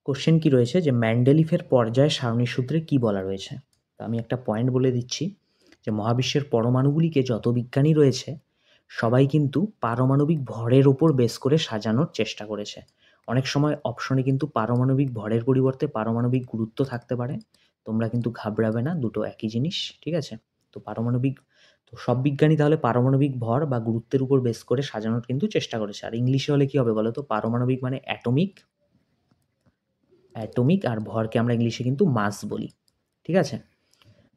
Question কি রয়েছে যে ম্যান্ডেলিফের পর্যায় সারণী সূত্রে কি বলা রয়েছে? তো আমি একটা পয়েন্ট বলে দিচ্ছি যে মহাবিশ্বের পরমাণুগুলিকে যত বিজ্ঞানী রয়েছে সবাই কিন্তু পারমাণবিক ভরের ওপর বেস করে সাজানোর চেষ্টা করেছে। অনেক সময় অপশনে কিন্তু পারমাণবিক ভরের পরিবর্তে পারমাণবিক গুরুত্ব থাকতে পারে। তোমরা কিন্তু ঘাবড়াবে না, দুটো একই জিনিস, ঠিক আছে? তো সব বিজ্ঞানী তাহলে পারমাণবিক ভর বা গুরুত্বের উপর বেস করে সাজানোর কিন্তু চেষ্টা করেছে। আর ইংলিশে হলে কি হবে বলো তো? পারমাণবিক মানে অ্যাটমিক, আর ভরকে আমরা ইংলিশে কিন্তু মাস বলি, ঠিক আছে?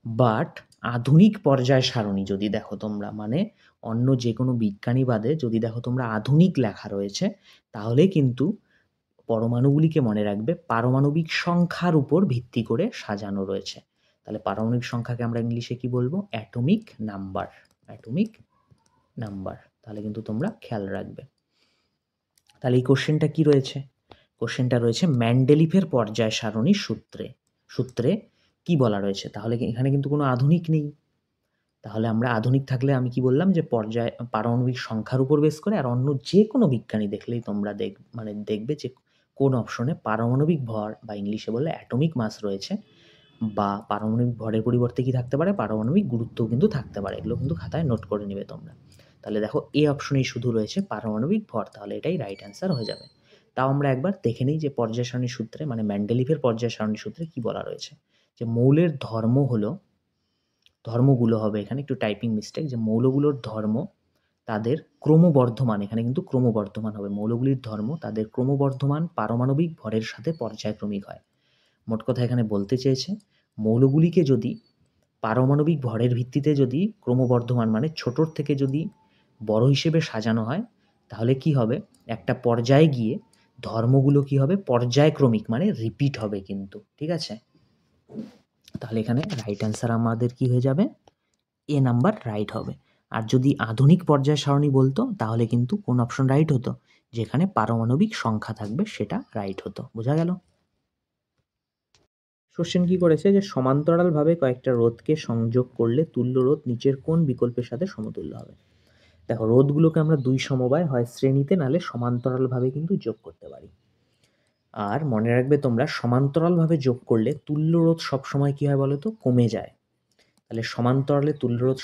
বাট আধুনিক পর্যায় সারণী যদি দেখো তোমরা, মানে অন্য যে কোনো বিজ্ঞানী বাদে যদি দেখো তোমরা আধুনিক লেখা রয়েছে, তাহলে কিন্তু পরমাণুগুলিকে মনে রাখবে পারমাণবিক সংখ্যার উপর ভিত্তি করে সাজানো রয়েছে। তাহলে পারমাণবিক সংখ্যাকে আমরা ইংলিশে কি বলবো? Atomic number. অ্যাটমিক নাম্বার, তাহলে কিন্তু তোমরা খেয়াল রাখবে। তাহলে এই কোশ্চেনটা কি রয়েছে? কোশ্চেনটা রয়েছে ম্যান্ডেলিফের পর্যায় সারণীর সূত্রে কি বলা রয়েছে? তাহলে এখানে কিন্তু কোনো আধুনিক নেই। তাহলে আমরা আধুনিক থাকলে আমি কি বললাম যে পারমাণবিক সংখ্যার উপর বেস করে। আর অন্য যে কোনো বিজ্ঞানী দেখলেই তোমরা দেখবে যে কোন অপশনে পারমাণবিক ভর বা ইংলিশে বললে অ্যাটমিক মাস রয়েছে, বা পারমাণবিক ভরের পরিবর্তে কি থাকতে পারে? পারমাণবিক গুরুত্বও কিন্তু থাকতে পারে। এগুলো কিন্তু খাতায় নোট করে নেবে তোমরা। তাহলে দেখো এই অপশনেই শুধু রয়েছে পারমাণবিক ভর, তাহলে এটাই রাইট অ্যান্সার হয়ে যাবে। তাও আমরা একবার দেখে নিই যে পর্যায় সারণীর সূত্রে, মানে ম্যান্ডেলিফের পর্যায় সারণীর সূত্রে কি বলা রয়েছে। যে মৌলের ধর্মগুলো হবে এখানে একটু টাইপিং মিস্টেক, যে মৌলগুলোর ধর্ম তাদের ক্রমবর্ধমান, এখানে কিন্তু ক্রমবর্ধমান হবে, মৌলগুলির ধর্ম তাদের ক্রমবর্ধমান পারমাণবিক ভরের সাথে পর্যায়ক্রমিক হয়। মোট কথা এখানে বলতে চেয়েছে মৌলগুলিকে যদি পারমাণবিক ভরের ভিত্তিতে যদি ক্রমবর্ধমান মানে ছোটোর থেকে যদি বড় হিসেবে সাজানো হয়, তাহলে কি হবে? একটা পর্যায়ে গিয়ে ধর্মগুলো কি হবে? পর্যায়ক্রমিক মানে রিপিট হবে কিন্তু, ঠিক আছে? তাহলে এখানে রাইট অ্যান্সার আমাদের কি হয়ে যাবে? এ নাম্বার রাইট হবে। আর যদি আধুনিক পর্যায় সারণী বলতো তাহলে কিন্তু কোন অপশন রাইট হতো? যেখানে পারমাণবিক সংখ্যা থাকবে সেটা রাইট হতো। বোঝা গেল? কোশ্চেন কি করেছে যে সমান্তরালভাবে কয়েকটা রোধকে সংযোগ করলে তুল্য রোধ নিচের কোন বিকল্পের সাথে সমতুল্য হবে? দেখো, রোধগুলোকে আমরা দুই সমবায় হয় শ্রেণীতে নালে সমান্তরালভাবে কিন্তু যোগ করতে পারি। আর মনে রাখবে তোমরা, সমান্তরালভাবে যোগ করলে তুল্য রোধ সবসময় কি হয় বলো তো? কমে যায়। তাহলে সমান্তরালে তুল্যরোধ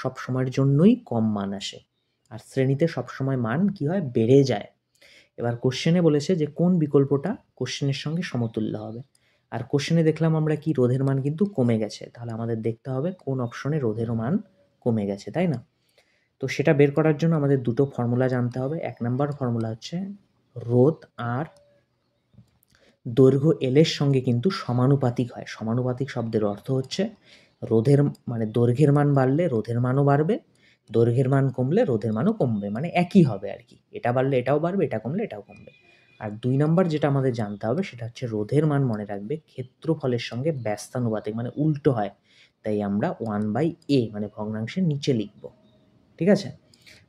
সবসময়ের জন্যই কম মান আসে, আর শ্রেণীতে সবসময় মান কি হয়? বেড়ে যায়। এবার কোশ্চেনে বলেছে যে কোন বিকল্পটা কোশ্চেনের সঙ্গে সমতুল্য হবে। আর কোশ্চেনে দেখলাম আমরা কি রোধের মান কিন্তু কমে গেছে, তাহলে আমাদের দেখতে হবে কোন অপশনে রোধের মান কমে গেছে, তাই না? তো সেটা বের করার জন্য আমাদের দুটো ফর্মুলা জানতে হবে। এক নাম্বার ফর্মুলা হচ্ছে রোধ আর দৈর্ঘ্য এল এর সঙ্গে কিন্তু সমানুপাতিক হয়। সমানুপাতিক শব্দের অর্থ হচ্ছে রোধের মানে দৈর্ঘ্যের মান বাড়লে রোধের মানও বাড়বে, দৈর্ঘ্যের মান কমলে রোধের মানও কমবে, মানে একই হবে আর কি। এটা বাড়লে এটাও বাড়বে, এটা কমলে এটাও কমবে। আর দুই নাম্বার যেটা আমাদের জানতে হবে সেটা হচ্ছে রোধের মান মনে রাখবে ক্ষেত্রফলের সঙ্গে ব্যস্তানুপাতিক, মানে উল্টো হয়। তাই আমরা 1/a মানে ভগ্নাংশের নিচে লিখব, ঠিক আছে?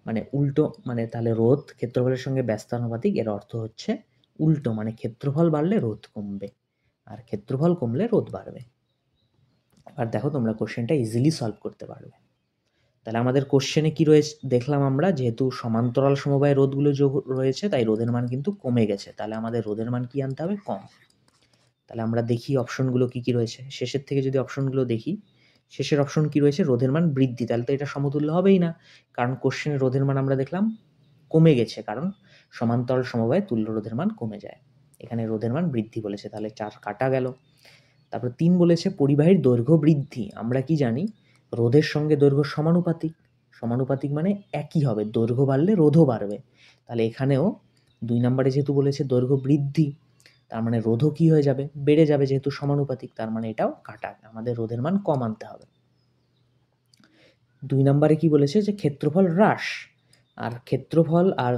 মানে উল্টো, মানে তাহলে রোধ ক্ষেত্রফলের সঙ্গে ব্যস্তানুপাতিক, এর অর্থ হচ্ছে উল্টো, মানে ক্ষেত্রফল বাড়লে রোধ কমবে আর ক্ষেত্রফল কমলে রোধ বাড়বে। আর দেখো তোমরা কোশ্চেনটা ইজিলি সলভ করতে পারবে। তাহলে আমাদের কোশ্চেনে কি রয়েছে দেখলাম আমরা, যেহেতু সমান্তরাল সমবায় রোধগুলো যোগ রয়েছে তাই রোধের মান কিন্তু কমে গেছে, তাহলে আমাদের রোধের মান কি আনতে হবে? কম। তাহলে আমরা দেখি অপশনগুলো কি কি রয়েছে। শেষের থেকে যদি অপশনগুলো দেখি, শেষের অপশন কি রয়েছে? রোধের মান বৃদ্ধি। তাহলে তো এটা সমতুল্য হবেই না, কারণ কোশ্চেনে রোধের মান আমরা দেখলাম কমে গেছে, কারণ সমান্তরাল সমবায়ে তুল্য রোধের মান কমে যায়। এখানে রোধের মান বৃদ্ধি বলেছে, তাহলে 4 কাটা গেল। তারপর 3 বলেছে পরিবাহীর দৈর্ঘ্য বৃদ্ধি। আমরা কি জানি? রোধের সঙ্গে দৈর্ঘ্য সমানুপাতিক। সমানুপাতিক মানে একই হবে, দৈর্ঘ্য বাড়লে রোধও বাড়বে। তাহলে এখানেও 2 নম্বরে যেহেতু বলেছে দৈর্ঘ্য বৃদ্ধি, তার মানে রোধও কি হয়ে যাবে? বেড়ে যাবে, যেহেতু সমানুপাতিক, তার মানে এটাও কাটা, আমাদের রোধের মান কম আনতে হবে। 2 নম্বরে কি বলেছে? যে ক্ষেত্রফল হ্রাস। আর ক্ষেত্রফল আর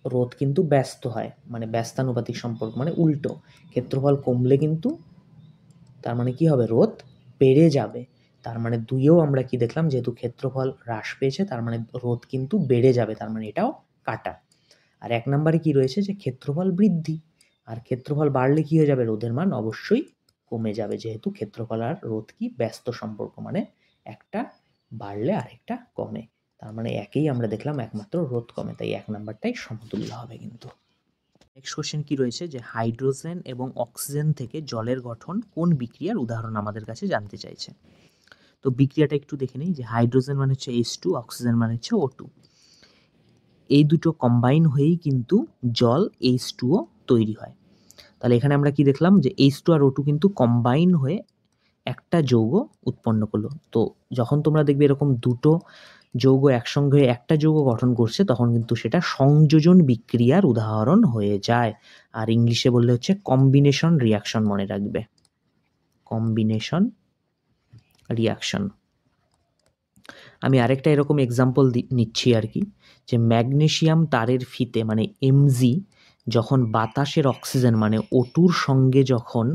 রোধ কিন্তু ব্যস্ত হয়, মানে ব্যস্তানুপাতিক সম্পর্ক, মানে উল্টো। ক্ষেত্রফল কমলে কিন্তু তার মানে কি হবে? রোধ বেড়ে যাবে। তার মানে 2এও আমরা কি দেখলাম? যেহেতু ক্ষেত্রফল হ্রাস পেয়েছে তার মানে রোধ কিন্তু বেড়ে যাবে, তার মানে এটাও কাটা। আর 1 নম্বরে কি রয়েছে? যে ক্ষেত্রফল বৃদ্ধি। আর ক্ষেত্রফল বাড়লে কি হয়ে যাবে? রোধের মান অবশ্যই কমে যাবে, যেহেতু ক্ষেত্রফল আর রোধ কি? ব্যস্ত সম্পর্ক, মানে একটা বাড়লে আরেকটা কমে। তার মানে একেই আমরা দেখলাম একমাত্র রোধ কমে, তাই 1 নাম্বারটাই সমতুল্য হবে কিন্তু। নেক্সট কোশ্চেন কি রয়েছে যে হাইড্রোজেন এবং অক্সিজেন থেকে জলের গঠন কোন বিক্রিয়ার উদাহরণ আমাদের কাছে জানতে চাইছে। তো বিক্রিয়াটা একটু দেখে নিই যে হাইড্রোজেন মানে হচ্ছে H2, অক্সিজেন মানে হচ্ছে O2। এই দুটো কম্বাইন হয়েই কিন্তু জল H2O তৈরি হয়। তাহলে এখানে আমরা কি দেখলাম যে H2 আর O2 কিন্তু কম্বাইন হয়ে একটা যৌগ উৎপন্ন করলো। তো যখন তোমরা দেখবে এরকম দুটো যৌগ একসঙ্গে হয়ে একটা যৌগ গঠন করছে তখন কিন্তু সেটা সংযোজন বিক্রিয়ার উদাহরণ হয়ে যায়। আর ইংলিশে বললে হচ্ছে কম্বিনেশন রিয়াকশন, মনে রাখবে, কম্বিনেশন রিয়াকশন। আমি আরেকটা এরকম এক্সাম্পল নিচ্ছি আর কি, যে ম্যাগনেসিয়াম তারের ফিতে মানে Mg যখন বাতাসের অক্সিজেন মানে O2 সঙ্গে যখন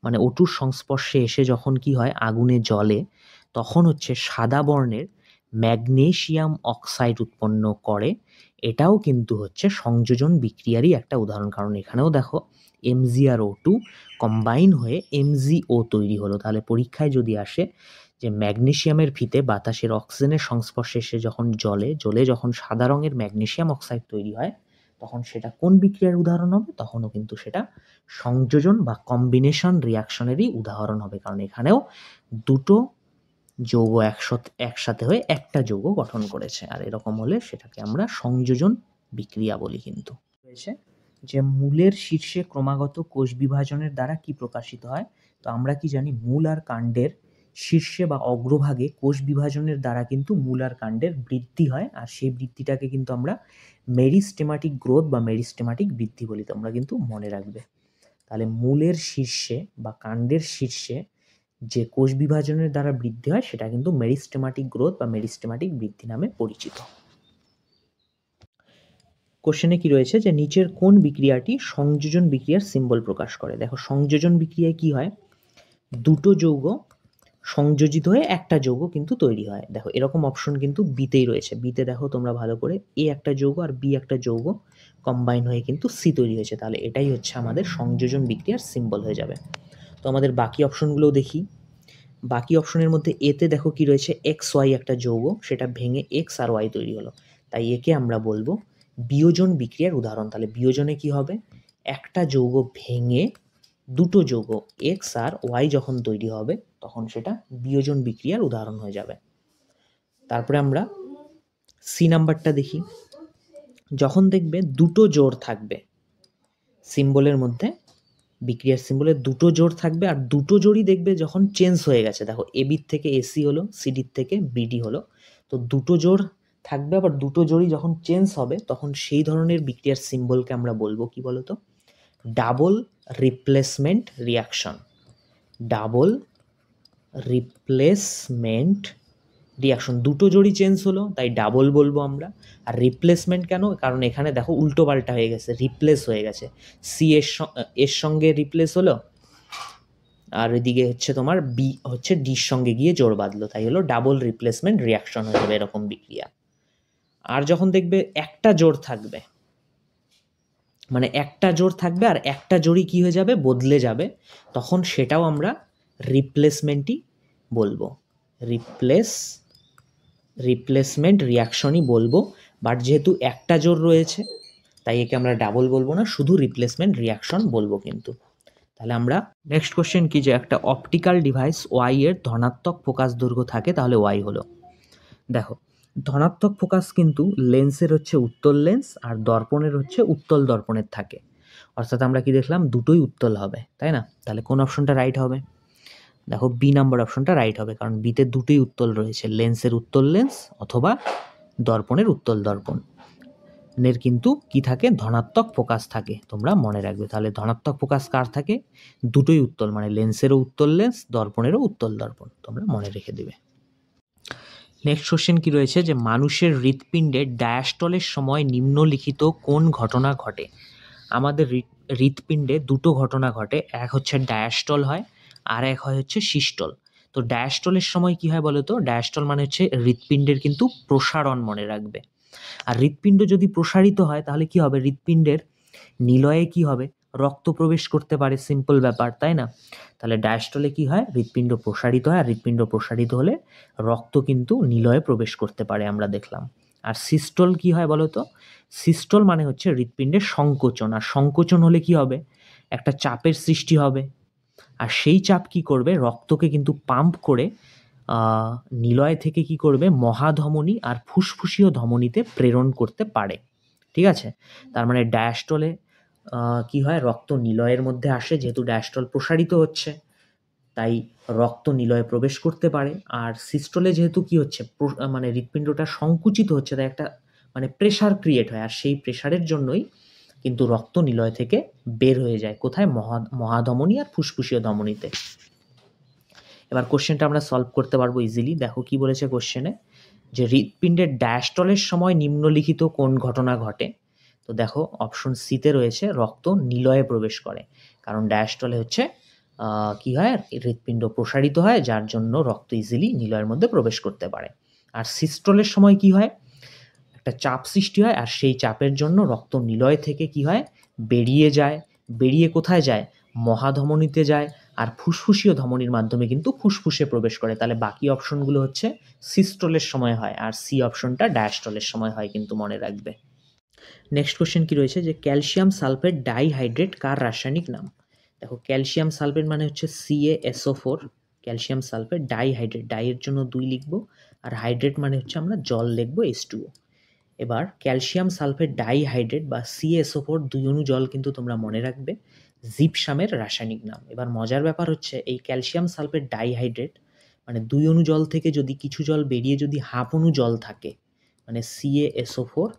মানে O2 সংস্পর্শে এসে যখন কি হয় আগুনে জ্বলে, তখন হচ্ছে সাদা বর্ণের ম্যাগনেসিয়াম অক্সাইড উৎপন্ন করে। এটাও কিন্তু হচ্ছে সংযোজন বিক্রিয়ারই একটা উদাহরণ, কারণ এখানেও দেখো Mg আর O2 কম্বাইন হয়ে MgO তৈরি হলো। তাহলে পরীক্ষায় যদি আসে যে ম্যাগনেসিয়ামের ফিতে বাতাসের অক্সিজেনের সংস্পর্শে এসে যখন জ্বলে যখন সাদা রঙের ম্যাগনেসিয়াম অক্সাইড তৈরি হয়, তখন সেটা কোন বিক্রিয়ার উদাহরণ হবে? তখনও কিন্তু সেটা সংযোজন বা কম্বিনেশন রিয়াকশনেরই উদাহরণ হবে, কারণ এখানেও দুটো যৌগ একসাথে হয়ে একটা যৌগ গঠন করেছে। আর এরকম হলে সেটাকে আমরা সংযোজন বিক্রিয়া বলি। কিন্তু রয়েছে যে মূলের শীর্ষে ক্রমাগত কোষ বিভাজনের দ্বারা কি প্রকাশিত হয়। তো আমরা কি জানি মূল আর কাণ্ডের শীর্ষে বা অগ্রভাগে কোষ বিভাজনের দ্বারা কিন্তু মূল আর কাণ্ডের বৃদ্ধি হয়, আর সেই বৃদ্ধিটাকে কিন্তু আমরা মেরিস্টেমাটিক গ্রোথ বা মেরিস্টেমাটিক বৃদ্ধি বলি। তোমরা কিন্তু মনে রাখবে। তাহলে মূলের শীর্ষে বা কাণ্ডের শীর্ষে যে কোষ বিভাজনের দ্বারা বৃদ্ধি হয় সেটা কিন্তু মেরিস্টেমাটিক গ্রোথ বা মেরিস্টেমাটিক বৃদ্ধি নামে পরিচিত। কোশ্চেনে কি রয়েছে যে নিচের কোন বিক্রিয়াটি সংযোজন বিক্রিয়ার সিম্বল প্রকাশ করে। দেখো সংযোজন বিক্রিয়ায় কি হয়, দুটো যৌগ সংযোজিত হয়ে একটা যৌগ কিন্তু তৈরি হয়। দেখো এরকম অপশন কিন্তু বিতেই রয়েছে। বিতে দেখো তোমরা ভালো করে, এ একটা যৌগ আর বি একটা যৌগ কম্বাইন হয়ে কিন্তু সি তৈরি হয়েছে। তাহলে এটাই হচ্ছে আমাদের সংযোজন বিক্রিয়ার সিম্বল হয়ে যাবে। তো আমাদের বাকি অপশনগুলোও দেখি। বাকি অপশনের মধ্যে এতে দেখো কি রয়েছে, এক্স ওয়াই একটা যৌগ, সেটা ভেঙে এক্স আর ওয়াই তৈরি হলো, তাই একে আমরা বলবো বিয়োজন বিক্রিয়ার উদাহরণ। তাহলে বিয়োজনে কি হবে, একটা যৌগ ভেঙে দুটো যৌগ এক্স আর ওয়াই যখন তৈরি হবে তখন সেটা বিয়োজন বিক্রিয়ার উদাহরণ হয়ে যাবে। তারপরে আমরা সি নাম্বারটা দেখি। যখন দেখবে দুটো জোড় থাকবে সিম্বলের মধ্যে, বিক্রিয়ার সিম্বলে দুটো জোড় থাকবে আর দুটো জোড়ই দেখবে যখন চেঞ্জ হয়ে গেছে, দেখো এবির থেকে এসি হলো, সিডির থেকে বিডি হলো, তো দুটো জোড় থাকবে আবার দুটো জোড়ই যখন চেঞ্জ হবে তখন সেই ধরনের বিক্রিয়ার সিম্বলকে আমরা বলবো কি বলতো, double replacement reaction. Double replacement reaction, দুটো জোড়ই চেঞ্জ হলো তাই ডাবল বলবো আমরা। আর রিপ্লেসমেন্ট কেন, কারণ এখানে দেখো উল্টো পাল্টা হয়ে গেছে, রিপ্লেস হয়ে গেছে, সি এর সঙ্গে রিপ্লেস হলো আর এদিকে হচ্ছে তোমার বি হচ্ছে ডির সঙ্গে গিয়ে জোড় বাঁধলো, তাই হলো ডাবল রিপ্লেসমেন্ট রিয়াকশন হয়ে যাবে এরকম বিক্রিয়া। আর যখন দেখবে একটা জোড় থাকবে, মানে একটা জোড় থাকবে আর একটা জোড়ই কি হয়ে যাবে, বদলে যাবে, তখন সেটাও আমরা রিপ্লেসমেন্টই বলবো, রিপ্লেসমেন্ট রিয়াকশনই বলবো। বাট যেহেতু একটা জোড় রয়েছে তাই একে আমরা ডাবল বলবো না, শুধু রিপ্লেসমেন্ট রিয়াকশন বলবো কিন্তু। তাহলে আমরা নেক্সট কোশ্চেন কি, যে একটা অপটিক্যাল ডিভাইস ওয়াই এর ধনাত্মক ফোকাস দৈর্ঘ্য থাকে তাহলে ওয়াই হলো। দেখো ধনাত্মক ফোকাস কিন্তু লেন্সের হচ্ছে উত্তল লেন্স আর দর্পণের হচ্ছে উত্তল দর্পণের থাকে, অর্থাৎ আমরা কি দেখলাম দুটোই উত্তল হবে, তাই না? তাহলে কোন অপশনটা রাইট হবে? দেখো বি নাম্বার অপশনটা রাইট হবে, কারণ বিতে দুটোই উত্তল রয়েছে, লেন্সের উত্তল লেন্স অথবা দর্পণের উত্তল দর্পণ এর কিন্তু কি থাকে, ধনাত্মক ফোকাস থাকে, তোমরা মনে রাখবে। তাহলে ধনাত্মক ফোকাস কার থাকে, দুটোই উত্তল, মানে লেন্সেরও উত্তল লেন্স দর্পণেরও উত্তল দর্পণ, তোমরা মনে রেখে দেবে। নেক্সট কোশ্চেন কি রয়েছে, যে মানুষের হৃৎপিণ্ডের ডায়াস্টলের সময় নিম্নলিখিত কোন ঘটনা ঘটে। আমাদের হৃৎপিণ্ডে দুটো ঘটনা ঘটে, এক হচ্ছে ডায়াস্টল হয় আর এক হয় হচ্ছে সিস্টল। তো ডায়াস্টলের সময় কি হয় বলো তো, ডায়াস্টল মানে হচ্ছে হৃৎপিণ্ডের কিন্তু প্রসারণ, মনে রাখবে। আর হৃৎপিণ্ড যদি প্রসারিত হয় তাহলে কি হবে, হৃৎপিণ্ডের নিলয়ে কি হবে, রক্ত প্রবেশ করতে পারে, সিম্পল ব্যাপার, তাই না? তাহলে ডায়াস্টলে কি হয়, হৃৎপিণ্ড প্রসারিত হয়, আর হৃৎপিণ্ড প্রসারিত হলে রক্ত কিন্তু নিলয়ে প্রবেশ করতে পারে, আমরা দেখলাম। আর সিস্টোল কি হয় বলো তো? সিস্টোল মানে হচ্ছে হৃৎপিণ্ডের সংকোচন, আর সংকোচন হলে কি হবে? একটা চাপের সৃষ্টি হবে, আর সেই চাপ কি করবে? রক্তকে কিন্তু পাম্প করে নিলয় থেকে কি করবে? মহাধমনী আর ফুসফুসীয় ধমনীতে প্রেরণ করতে পারে। ঠিক আছে? তার মানে ডায়াস্টলে কি হয়? রক্ত নিলয়ের মধ্যে আসে, যেহেতু ডায়াস্টল প্রসারিত হচ্ছে তাই রক্ত নিলয়ে প্রবেশ করতে পারে। আর সিস্টোলে যেহেতু কি হচ্ছে? মানে হৃৎপিণ্ডটা সংকুচিত হচ্ছে, তাই একটা মানে প্রেসার ক্রিয়েট হয়, আর সেই প্রেসারের জন্যই কিন্তু রক্ত নিলয় থেকে বের হয়ে যায়। কোথায়? মহাধমনী আর ফুসফুসীয় ধমনীতে। এবার কোশ্চেনটা আমরা সলভ করতে পারবো ইজিলি। দেখো কি বলেছে কোশ্চেনে, যে হৃৎপিণ্ডের ডায়াস্টলের সময় নিম্নলিখিত কোন ঘটনা ঘটে? তো দেখো অপশন সিতে রয়েছে রক্ত নিলয়ে প্রবেশ করে, কারণ ডায়াস্টলে হচ্ছে কি হয়? হৃৎপিণ্ড প্রসারিত হয়, যার জন্য রক্ত ইজিলি নিলয়ের মধ্যে প্রবেশ করতে পারে। আর সিস্টোলের সময় কি হয়? একটা চাপ সৃষ্টি হয়, আর সেই চাপের জন্য রক্ত নিলয় থেকে কি হয়? বেরিয়ে যায়। বেরিয়ে কোথায় যায়? মহাধমনীতে যায়, আর ফুসফুসীয় ধমনীর মাধ্যমে কিন্তু ফুসফুসে প্রবেশ করে। তাহলে বাকি অপশনগুলো হচ্ছে সিস্টোলের সময় হয়, আর সি অপশনটা ডায়াস্টলের সময় হয়, কিন্তু মনে রাখবে। নেক্সট কোশ্চেন কি রয়েছে, যে ক্যালসিয়াম সালফেট ডাইহাইড্রেট কার রাসায়নিক নাম? দেখো ক্যালসিয়াম সালফেট মানে হচ্ছে CaSO4, ক্যালসিয়াম সালফেট। ডাইহাইড্রেট, ডাইয়ের জন্য 2 লিখবো, আর হাইড্রেট মানে হচ্ছে আমরা জল লিখবো H2O। এবার ক্যালসিয়াম সালফেট ডাইহাইড্রেট বা CaSO4 2 অণু জল কিন্তু তোমরা মনে রাখবে জিপসামের রাসায়নিক নাম। এবার মজার ব্যাপার হচ্ছে এই ক্যালসিয়াম সালফেট ডাইহাইড্রেট মানে 2 অণু জল থেকে যদি কিছু জল বেরিয়ে যদি হাফ অণু জল থাকে, মানে CaSO4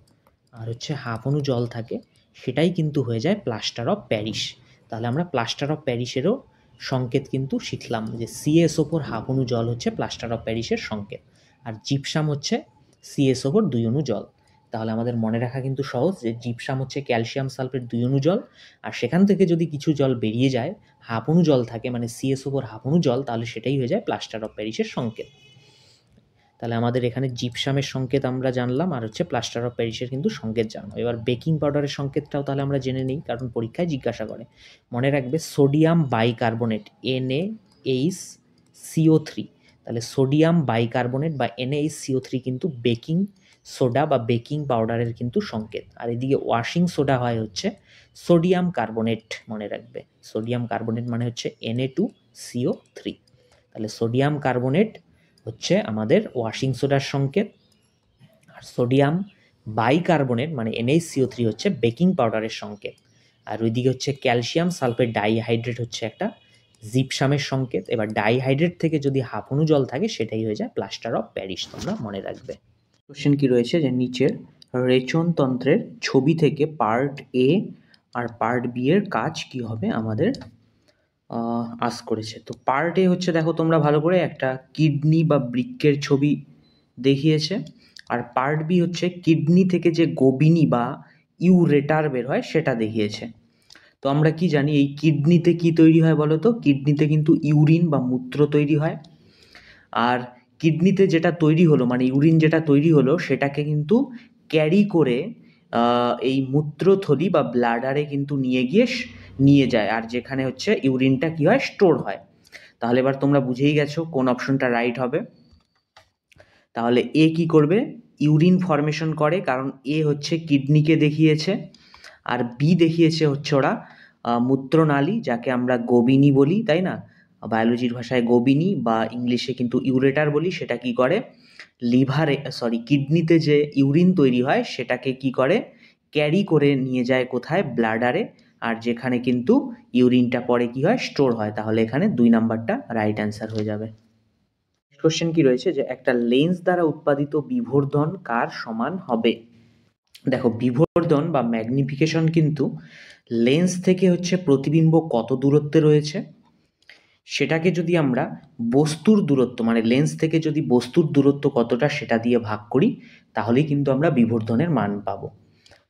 আর হচ্ছে হাফ অণু জল থাকে, সেটাই কিন্তু হয়ে যায় প্লাস্টার অফ প্যারিস। তাহলে আমরা প্লাস্টার অফ প্যারিসেরও সংকেত কিন্তু শিখলাম, যে CaSO4 হাফ অণু জল হচ্ছে প্লাস্টার অফ প্যারিসের সংকেত, আর জিপসাম হচ্ছে CaSO4 2 অণু জল। তাহলে আমাদের মনে রাখা কিন্তু সহজ, যে জিপসাম হচ্ছে ক্যালসিয়াম সালফেট 2 অণু জল, আর সেখান থেকে যদি কিছু জল বেরিয়ে যায়, হাফ অণু জল থাকে, মানে CaSO4 হাফ অণু জল, তাহলে সেটাই হয়ে যায় প্লাস্টার অফ প্যারিসের সংকেত। তাহলে আমাদের এখানে জিপসামের সংকেত আমরা জানলাম, আর হচ্ছে প্লাস্টার অফ প্যারিসের কিন্তু সংকেত জানলাম। এবার বেকিং পাউডারের সংকেতটাও তাহলে আমরা জেনে নিই, কারণ পরীক্ষায় জিজ্ঞাসা করে। মনে রাখবে সোডিয়াম বাইকার্বনেট NaHCO3, তাহলে সোডিয়াম বাইকার্বনেট বা NaHCO3 কিন্তু বেকিং সোডা বা বেকিং পাউডারের কিন্তু সংকেত। আর এদিকে ওয়াশিং সোডা হয় হচ্ছে সোডিয়াম কার্বনেট, মনে রাখবে সোডিয়াম কার্বনেট মানে হচ্ছে Na2CO3। তাহলে সোডিয়াম কার্বনেট হচ্ছে আমাদের ওয়াশিং সোডার সংকেত, আর সোডিয়াম বাইকার্বনেট মানে NaCO3 হচ্ছে বেকিং পাউডারের সংকেত। আর ওইদিকে হচ্ছে ক্যালসিয়াম সালফেট ডাইহাইড্রেট হচ্ছে একটা জিপসামের সংকেত। এবার ডাইহাইড্রেট থেকে যদি হাফ অণু জল থাকে, সেটাই হয়ে যায় প্লাস্টার অফ প্যারিস, তোমরা মনে রাখবে। কোশ্চেন কি রয়েছে, যে নিচের রেচনতন্ত্রের ছবি থেকে পার্ট A আর পার্ট B এর কাজ কি হবে আমাদের আস করেছে। তো পার্ট A হচ্ছে, দেখো তোমরা ভালো করে, একটা কিডনি বা বৃক্কের ছবি দেখিয়েছে, আর পার্ট B হচ্ছে কিডনি থেকে যে গোবিনি বা ইউরেটার বের হয় সেটা দেখিয়েছে। তো আমরা কি জানি এই কিডনিতে কি তৈরি হয় বলো তো? কিডনিতে কিন্তু ইউরিন বা মূত্র তৈরি হয়, আর কিডনিতে যেটা তৈরি হলো মানে ইউরিন যেটা তৈরি হলো, সেটাকে কিন্তু ক্যারি করে এই মূত্রথলি বা ব্লাডারে কিন্তু নিয়ে যায়, আর যেখানে হচ্ছে ইউরিনটা কি হয়? স্টোর হয়। তাহলে এবার তোমরা বুঝেই গেছো কোন অপশনটা রাইট হবে। তাহলে এ কি করবে? ইউরিন ফর্মেশন করে, কারণ এ হচ্ছে কিডনিকে দেখিয়েছে, আর বি দেখিয়েছে হচ্ছে ওরা মূত্রনালী, যাকে আমরা গোবিনী বলি, তাই না? বায়োলজির ভাষায় গোবিনী বা ইংলিশে কিন্তু ইউরেটার বলি। সেটা কি করে? কিডনিতে যে ইউরিন তৈরি হয় সেটাকে কি করে? ক্যারি করে নিয়ে যায় কোথায়? ব্লাডারে, আর যেখানে কিন্তু ইউরিনটা পরে কি হয়? স্টোর হয়। তাহলে এখানে 2 নাম্বারটা রাইট অ্যান্সার হয়ে যাবে। কোশ্চেন কি রয়েছে, যে একটা লেন্স দ্বারা উৎপাদিত বিবর্ধন কার সমান হবে? দেখো বিবর্ধন বা ম্যাগনিফিকেশন কিন্তু লেন্স থেকে হচ্ছে প্রতিবিম্ব কত দূরত্বে রয়েছে, সেটাকে যদি আমরা বস্তুর দূরত্ব মানে লেন্স থেকে যদি বস্তুর দূরত্ব কতটা সেটা দিয়ে ভাগ করি, তাহলেই কিন্তু আমরা বিবর্ধনের মান পাবো।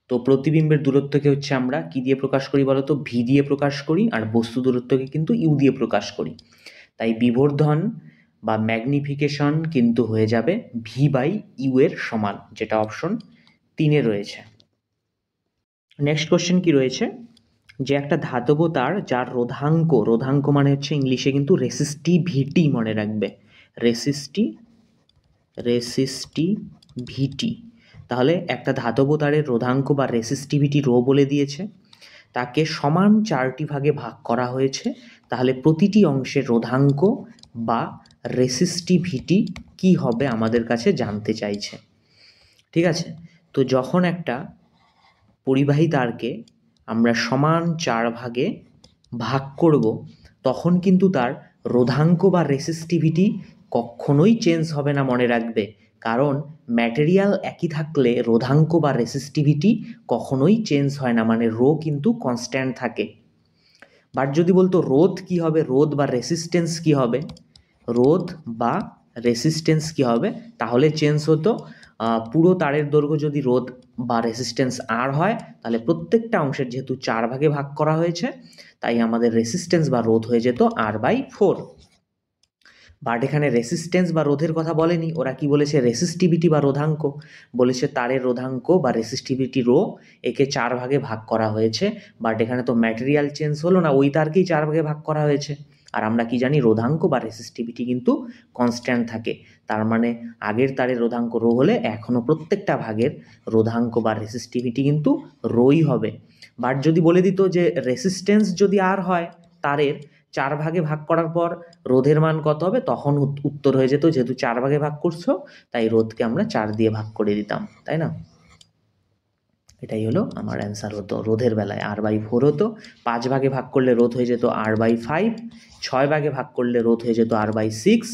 তো প্রতিবিম্বের দূরত্বকে হচ্ছে আমরা কি দিয়ে প্রকাশ করি বলতো? ভি দিয়ে প্রকাশ করি, আর বস্তু দূরত্বকে কিন্তু ইউ দিয়ে প্রকাশ করি। তাই বিবর্ধন বা ম্যাগনিফিকেশন কিন্তু হয়ে যাবে V/U এর সমান, যেটা অপশন 3-এ রয়েছে। নেক্সট কোশ্চেন কি রয়েছে, যে একটা ধাতব তার যার রোধাঙ্ক মানে হচ্ছে ইংলিশে কিন্তু রেসিস্টিভিটি, মনে রাখবে রেসিস্টিভিটি। তাহলে একটা ধাতব তারের রোধাঙ্ক বা রেসিস্টিভিটি রো বলে দিয়েছে, তাকে সমান 4টি ভাগে ভাগ করা হয়েছে, তাহলে প্রতিটি অংশের রোধাঙ্ক বা রেসিস্টিভিটি কি হবে আমাদের কাছে জানতে চাইছে। ঠিক আছে, তো যখন একটা পরিবাহী তারকে আমরা সমান 4 ভাগে ভাগ করব, তখন কিন্তু তার রোধাঙ্ক বা রেসিস্টিভিটি কখনোই চেঞ্জ হবে না, মনে রাখবে। কারণ ম্যাটেরিয়াল একই থাকলে রোধাঙ্ক বা রেসিস্টিভিটি কখনোই চেঞ্জ হয় না, মানে রো কিন্তু কনস্ট্যান্ট থাকে। বাট যদি বলতো রোধ কি হবে, রোধ বা রেসিস্টেন্স কি হবে, রোধ বা রেসিস্টেন্স কি হবে, তাহলে চেঞ্জ হতো। পুরো তারের দৈর্ঘ্য যদি রোধ বা রেসিস্টেন্স আর হয়, তাহলে প্রত্যেকটা অংশের যেহেতু 4 ভাগে ভাগ করা হয়েছে, তাই আমাদের রেসিস্টেন্স বা রোধ হয়ে যেত R/4। বাট এখানে রেসিস্টেন্স বা রোধের কথা বলেনি, ওরা কি বলেছে, রেসিস্টিভিটি বা রোধাঙ্ক বলেছে। তারের রোধাঙ্ক বা রেসিস্টিভিটি রো, একে 4 ভাগে ভাগ করা হয়েছে। বাট এখানে তো ম্যাটেরিয়াল চেঞ্জ হলো না, ওই তারকেই 4 ভাগে ভাগ করা হয়েছে। আর আমরা কি জানি, রোধাঙ্ক বা রেসিস্টিভিটি কিন্তু কনস্ট্যান্ট থাকে। তার মানে আগের তারের রোধাঙ্ক রো হলে এখনও প্রত্যেকটা ভাগের রোধাঙ্ক বা রেসিস্টিভিটি কিন্তু রোই হবে। বাট যদি বলে দিত যে রেসিস্টেন্স যদি আর হয় তারের, 4 ভাগে ভাগ করার পর রোধের মান কত হবে, তখন উত্তর হয়ে যেত যেহেতু 4 ভাগে ভাগ করছো, তাই রোধকে আমরা 4 দিয়ে ভাগ করে দিতাম, তাই না? এটাই হলো আমার অ্যান্সার হতো। রোধের বেলায় R/4 হতো, 5 ভাগে ভাগ করলে রোধ হয়ে যেত R/5, 6 ভাগে ভাগ করলে রোধ হয়ে যেত R/6।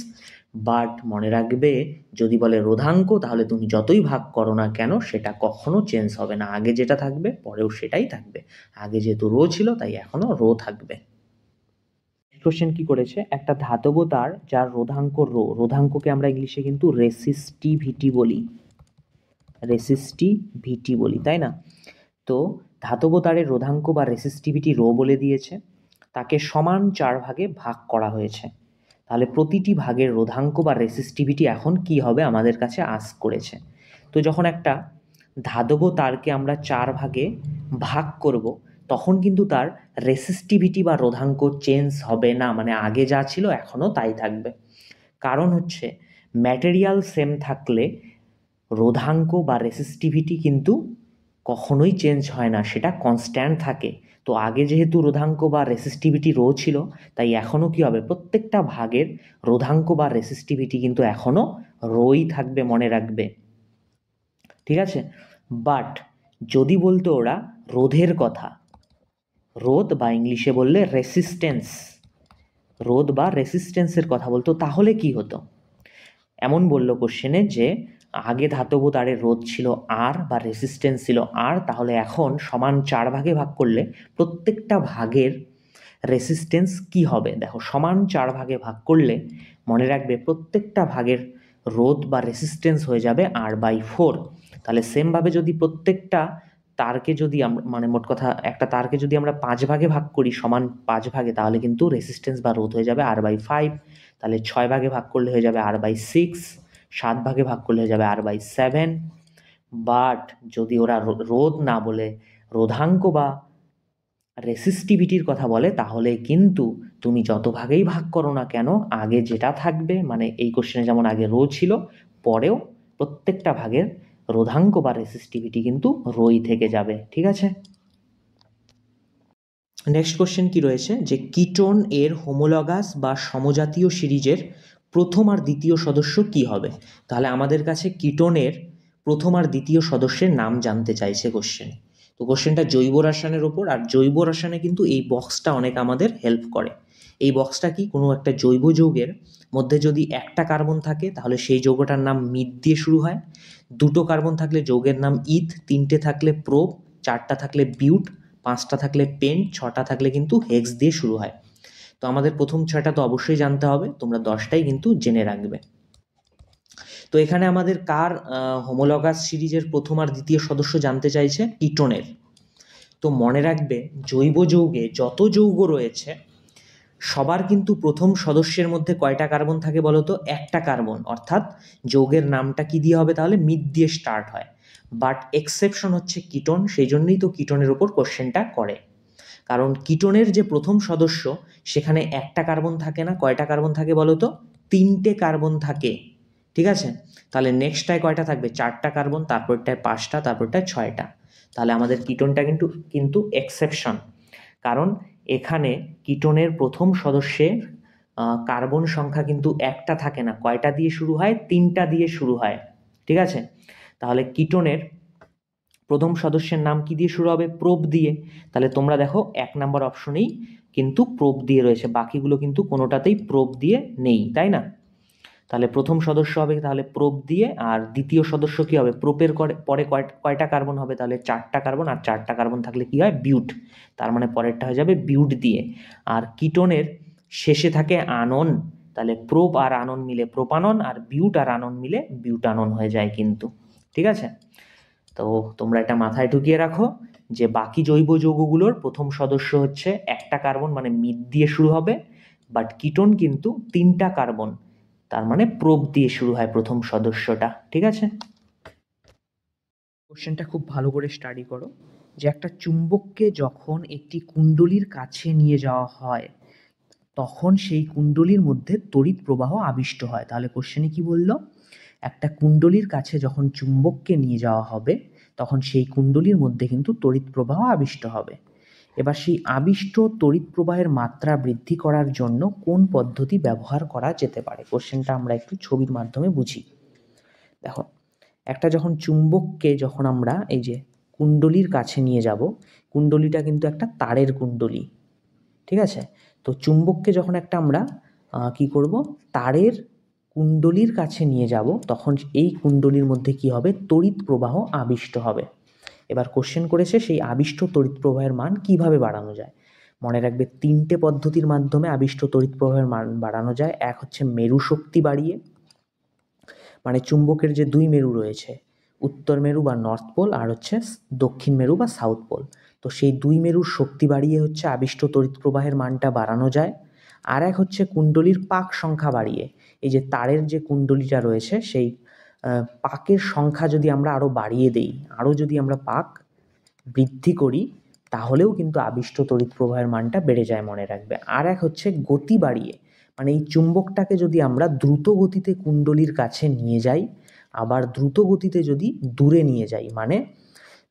বাট মনে রাখবে, যদি বলে রোধাঙ্ক, তাহলে তুমি যতই ভাগ করো না কেন সেটা কখনো চেঞ্জ হবে না, আগে যেটা থাকবে পরেও সেটাই থাকবে। আগে যেহেতু রো ছিল, তাই এখনো রো থাকবে। কোশ্চেন কি করেছে, একটা ধাতব তার যার রোধাঙ্ক রো, রোধাঙ্ককে আমরা ইংলিশে কিন্তু রেসিস্টিভিটি বলি, রেসিস্টিভিটি বলি, তাই না? তো ধাতব তারের রোধাঙ্ক বা রেসিস্টিভিটি রো বলে দিয়েছে, তাকে সমান 4 ভাগে ভাগ করা হয়েছে। তাহলে প্রতিটি ভাগের রোধাঙ্ক বা রেসিস্টিভিটি এখন কি হবে আমাদের কাছে আস্ক করেছে। তো যখন একটা ধাতব তারকে আমরা 4 ভাগে ভাগ করব, তখন কিন্তু তার রেসিস্টিভিটি বা রোধাঙ্ক চেঞ্জ হবে না, মানে আগে যা ছিল এখনও তাই থাকবে। কারণ হচ্ছে ম্যাটেরিয়াল সেম থাকলে রোধাঙ্ক বা রেসিস্টিভিটি কিন্তু কখনোই চেঞ্জ হয় না, সেটা কনস্ট্যান্ট থাকে। তো আগে যেহেতু রোধাঙ্ক বা রেসিস্টিভিটি রো ছিল, তাই এখনও কি হবে, প্রত্যেকটা ভাগের রোধাঙ্ক বা রেসিস্টিভিটি কিন্তু এখনও রোই থাকবে, মনে রাখবে। ঠিক আছে, বাট যদি বলতো ওরা রোধের কথা, রোধ বা ইংলিশে বললে রেসিস্টেন্স, রোধ বা রেসিস্টেন্সের কথা বলতো, তাহলে কি হতো? এমন বললো কোশ্চেনে যে আগে ধাতব তারের রোধ ছিল আর বা রেসিস্টেন্স ছিল আর, তাহলে এখন সমান 4 ভাগে ভাগ করলে প্রত্যেকটা ভাগের রেসিস্টেন্স কি হবে। দেখো, সমান 4 ভাগে ভাগ করলে মনে রাখবে প্রত্যেকটা ভাগের রোধ বা রেসিস্টেন্স হয়ে যাবে R/4। তাহলে সেমভাবে যদি প্রত্যেকটা তারকে যদি আমরা, মানে মোট কথা একটা তারকে যদি আমরা 5 ভাগে ভাগ করি, সমান 5 ভাগে, তাহলে কিন্তু রেসিস্টেন্স বা রোধ হয়ে যাবে R/5। তাহলে 6 ভাগে ভাগ করলে হয়ে যাবে R/6, 7 ভাগে ভাগ করলে হয়ে যাবে R/7। বাট যদি ওরা রোধ না বলে রোধাঙ্ক বা রেসিস্টিভিটির কথা বলে, তাহলে কিন্তু তুমি যত ভাগেই ভাগ করো না কেন, আগে যেটা থাকবে, মানে এই কোশ্চেনে যেমন আগে রো ছিল, পরেও প্রত্যেকটা ভাগের রোধাঙ্ক বা রেসিস্টিভিটি কিন্তু রোই থেকে যাবে। ঠিক আছে, নেক্সট কোশ্চেন কি রয়েছে, যে কিটোন এর হোমোলগাস বা সমজাতীয় সিরিজের প্রথম আর দ্বিতীয় সদস্য কি হবে। তাহলে আমাদের কাছে কিটোনের প্রথম আর দ্বিতীয় সদস্যের নাম জানতে চাইছে কোশ্চেনে। তো কোশ্চেনটা জৈব রসায়নের ওপর, আর জৈব রসায়নে কিন্তু এই বক্সটা অনেক আমাদের হেল্প করে। এই বক্সটা কি, কোনো একটা জৈব যৌগের মধ্যে যদি একটা কার্বন থাকে, তাহলে সেই যৌগটার নাম মিথ দিয়ে শুরু হয়। 2টো কার্বন থাকলে যৌগের নাম ইথ, 3টে থাকলে প্রোপ, 4টা থাকলে বিউট, 5টা থাকলে পেন্ট, 6টা থাকলে কিন্তু হেক্স দিয়ে শুরু হয়। তো আমাদের প্রথম 6টা তো অবশ্যই জানতে হবে, তোমরা 10টাই কিন্তু জেনে রাখবে। তো এখানে আমাদের কার হোমোলগাস সিরিজের প্রথম আর দ্বিতীয় সদস্য জানতে চাইছে, কিটোনের। তো মনে রাখবে, জৈব যৌগে যত যৌগ রয়েছে সবার কিন্তু প্রথম সদস্যের মধ্যে কয়টা কার্বন থাকে বলো তো, একটা কার্বন, অর্থাৎ যৌগের নামটা কি দিয়ে হবে, তাহলে মিথ দিয়ে স্টার্ট হয়। বাট এক্সেপশন হচ্ছে কিটোন, সেই জন্যই তো কিটোনের ওপর কোশ্চেনটা করে। কারণ কিটোনের যে প্রথম সদস্য, সেখানে একটা কার্বন থাকে না, কয়টা কার্বন থাকে বলো তো, 3টে কার্বন থাকে। ঠিক আছে? তাহলে নেক্সটটায় কয়টা থাকবে? 4টা কার্বন, তারপরটায় 5টা, তারপরটায় 6টা। তাহলে আমাদের কিটোনটা কিন্তু এক্সেপশন, কারণ এখানে কিটোনের প্রথম সদস্যের কার্বন সংখ্যা কিন্তু একটা থাকে না। কয়টা দিয়ে শুরু হয়? 3টা দিয়ে শুরু হয়। ঠিক আছে? তাহলে কিটোনের প্রথম সদস্যের নাম কি দিয়ে শুরু হবে? প্রোপ দিয়ে। তাহলে তোমরা দেখো 1 নম্বর অপশনেই কিন্তু প্রোপ দিয়ে রয়েছে, বাকিগুলো কিন্তু কোনোটাতেই প্রোপ দিয়ে নেই, তাই না? তাহলে প্রথম সদস্য হবে তাহলে প্রোপ দিয়ে, আর দ্বিতীয় সদস্য কি হবে? প্রোপের পরে কয়টা কার্বন হবে? তাহলে 4টা কার্বন, আর 4টা কার্বন থাকলে কি হয়? বিউট। তার মানে পরেরটা হয়ে যাবে বিউট দিয়ে। আর কিটোনের শেষে থাকে আনন, তাহলে প্রোপ আর আনন মিলে প্রোপানন, আর বিউট আর আনন মিলে বিউটানন হয়ে যায় কিন্তু। ঠিক আছে? তো তোমরা এটা মাথায় ঢুকিয়ে রাখো যে বাকি জৈব যৌগগুলোর প্রথম সদস্য হচ্ছে একটা কার্বন, মানে মিথ দিয়ে শুরু হবে, বাট কিটোন কিন্তু 3টা কার্বন, তার মানে প্রোপ দিয়ে শুরু হয় প্রথম সদস্যটা। ঠিক আছে? কোশ্চেনটা খুব ভালো করে স্টাডি করো, যে একটা চুম্বককে যখন একটি কুণ্ডলীর কাছে নিয়ে যাওয়া হয় তখন সেই কুণ্ডলীর মধ্যে তড়িৎ প্রবাহ আবিষ্ট হয়। তাহলে কোশ্চেনে কি বললো? একটা কুণ্ডলীর কাছে যখন চুম্বককে নিয়ে যাওয়া হবে তখন সেই কুণ্ডলীর মধ্যে কিন্তু তড়িৎ প্রবাহ আবিষ্ট হবে। এবার সেই আবিষ্ট তড়িৎ প্রবাহের মাত্রা বৃদ্ধি করার জন্য কোন পদ্ধতি ব্যবহার করা যেতে পারে? কোশ্চেনটা আমরা একটু ছবির মাধ্যমে বুঝি। দেখো, একটা যখন চুম্বককে যখন আমরা এই যে কুণ্ডলীর কাছে নিয়ে যাব, কুণ্ডলীটা কিন্তু একটা তারের কুণ্ডলী। ঠিক আছে? তো চুম্বককে যখন একটা আমরা কি করব? তারের কুণ্ডলীর কাছে নিয়ে যাব, তখন এই কুণ্ডলীর মধ্যে কি হবে? তড়িৎ প্রবাহ আবিষ্ট হবে। এবার কোশ্চেন করেছে সেই আবিষ্ট তড়িৎ প্রবাহের মান কিভাবে বাড়ানো যায়। মনে রাখবে 3টে পদ্ধতির মাধ্যমে আবিষ্ট তড়িৎ প্রবাহের মান বাড়ানো যায়। এক হচ্ছে মেরু শক্তি বাড়িয়ে, মানে চুম্বকের যে 2 মেরু রয়েছে, উত্তর মেরু বা নর্থ পোল, আর হচ্ছে দক্ষিণ মেরু বা সাউথ পোল, তো সেই 2 মেরুর শক্তি বাড়িয়ে হচ্ছে আবিষ্ট তড়িৎ প্রবাহের মানটা বাড়ানো যায়। আর এক হচ্ছে কুণ্ডলীর পাক সংখ্যা বাড়িয়ে, এই যে তারের যে কুণ্ডলীটা রয়েছে সেই পাকের সংখ্যা যদি আমরা আরও বাড়িয়ে দেই, আরও যদি আমরা পাক বৃদ্ধি করি, তাহলেও কিন্তু আবিষ্ট তড়িৎ প্রবাহের মানটা বেড়ে যায়, মনে রাখবে। আর এক হচ্ছে গতি বাড়িয়ে, মানে এই চুম্বকটাকে যদি আমরা দ্রুত গতিতে কুণ্ডলীর কাছে নিয়ে যাই, আবার দ্রুত গতিতে যদি দূরে নিয়ে যাই, মানে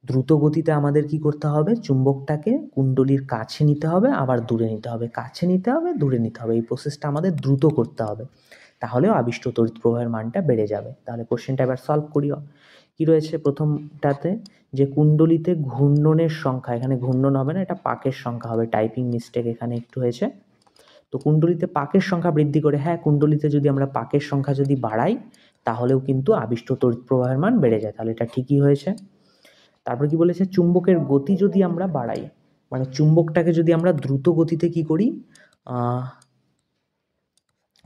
দ্রুত গতিতে আমাদের কি করতে হবে? চুম্বকটাকে কুণ্ডলীর কাছে নিতে হবে, আবার দূরে নিতে হবে, কাছে নিতে হবে, দূরে নিতে হবে, এই প্রসেসটা আমাদের দ্রুত করতে হবে, তাহলেও আবিষ্ট তড়িৎ প্রবাহের মানটা বেড়ে যাবে। তাহলে কোশ্চেনটা এবার সলভ করিও। কি রয়েছে প্রথমটাতে? যে কুণ্ডলীতে ঘূর্ণনের সংখ্যা, এখানে ঘূর্ণন হবে না, এটা পাকের সংখ্যা হবে, টাইপিং মিস্টেক এখানে একটু হয়েছে। তো কুণ্ডলীতে পাকের সংখ্যা বৃদ্ধি করে, হ্যাঁ, কুণ্ডলীতে যদি আমরা পাকের সংখ্যা যদি বাড়াই তাহলেও কিন্তু আবিষ্ট তড়িৎ প্রবাহের মান বেড়ে যায়, তাহলে এটা ঠিকই হয়েছে। তারপর কি বলেছে? চুম্বকের গতি যদি আমরা বাড়াই, মানে চুম্বকটাকে যদি আমরা দ্রুত গতিতে কি করি,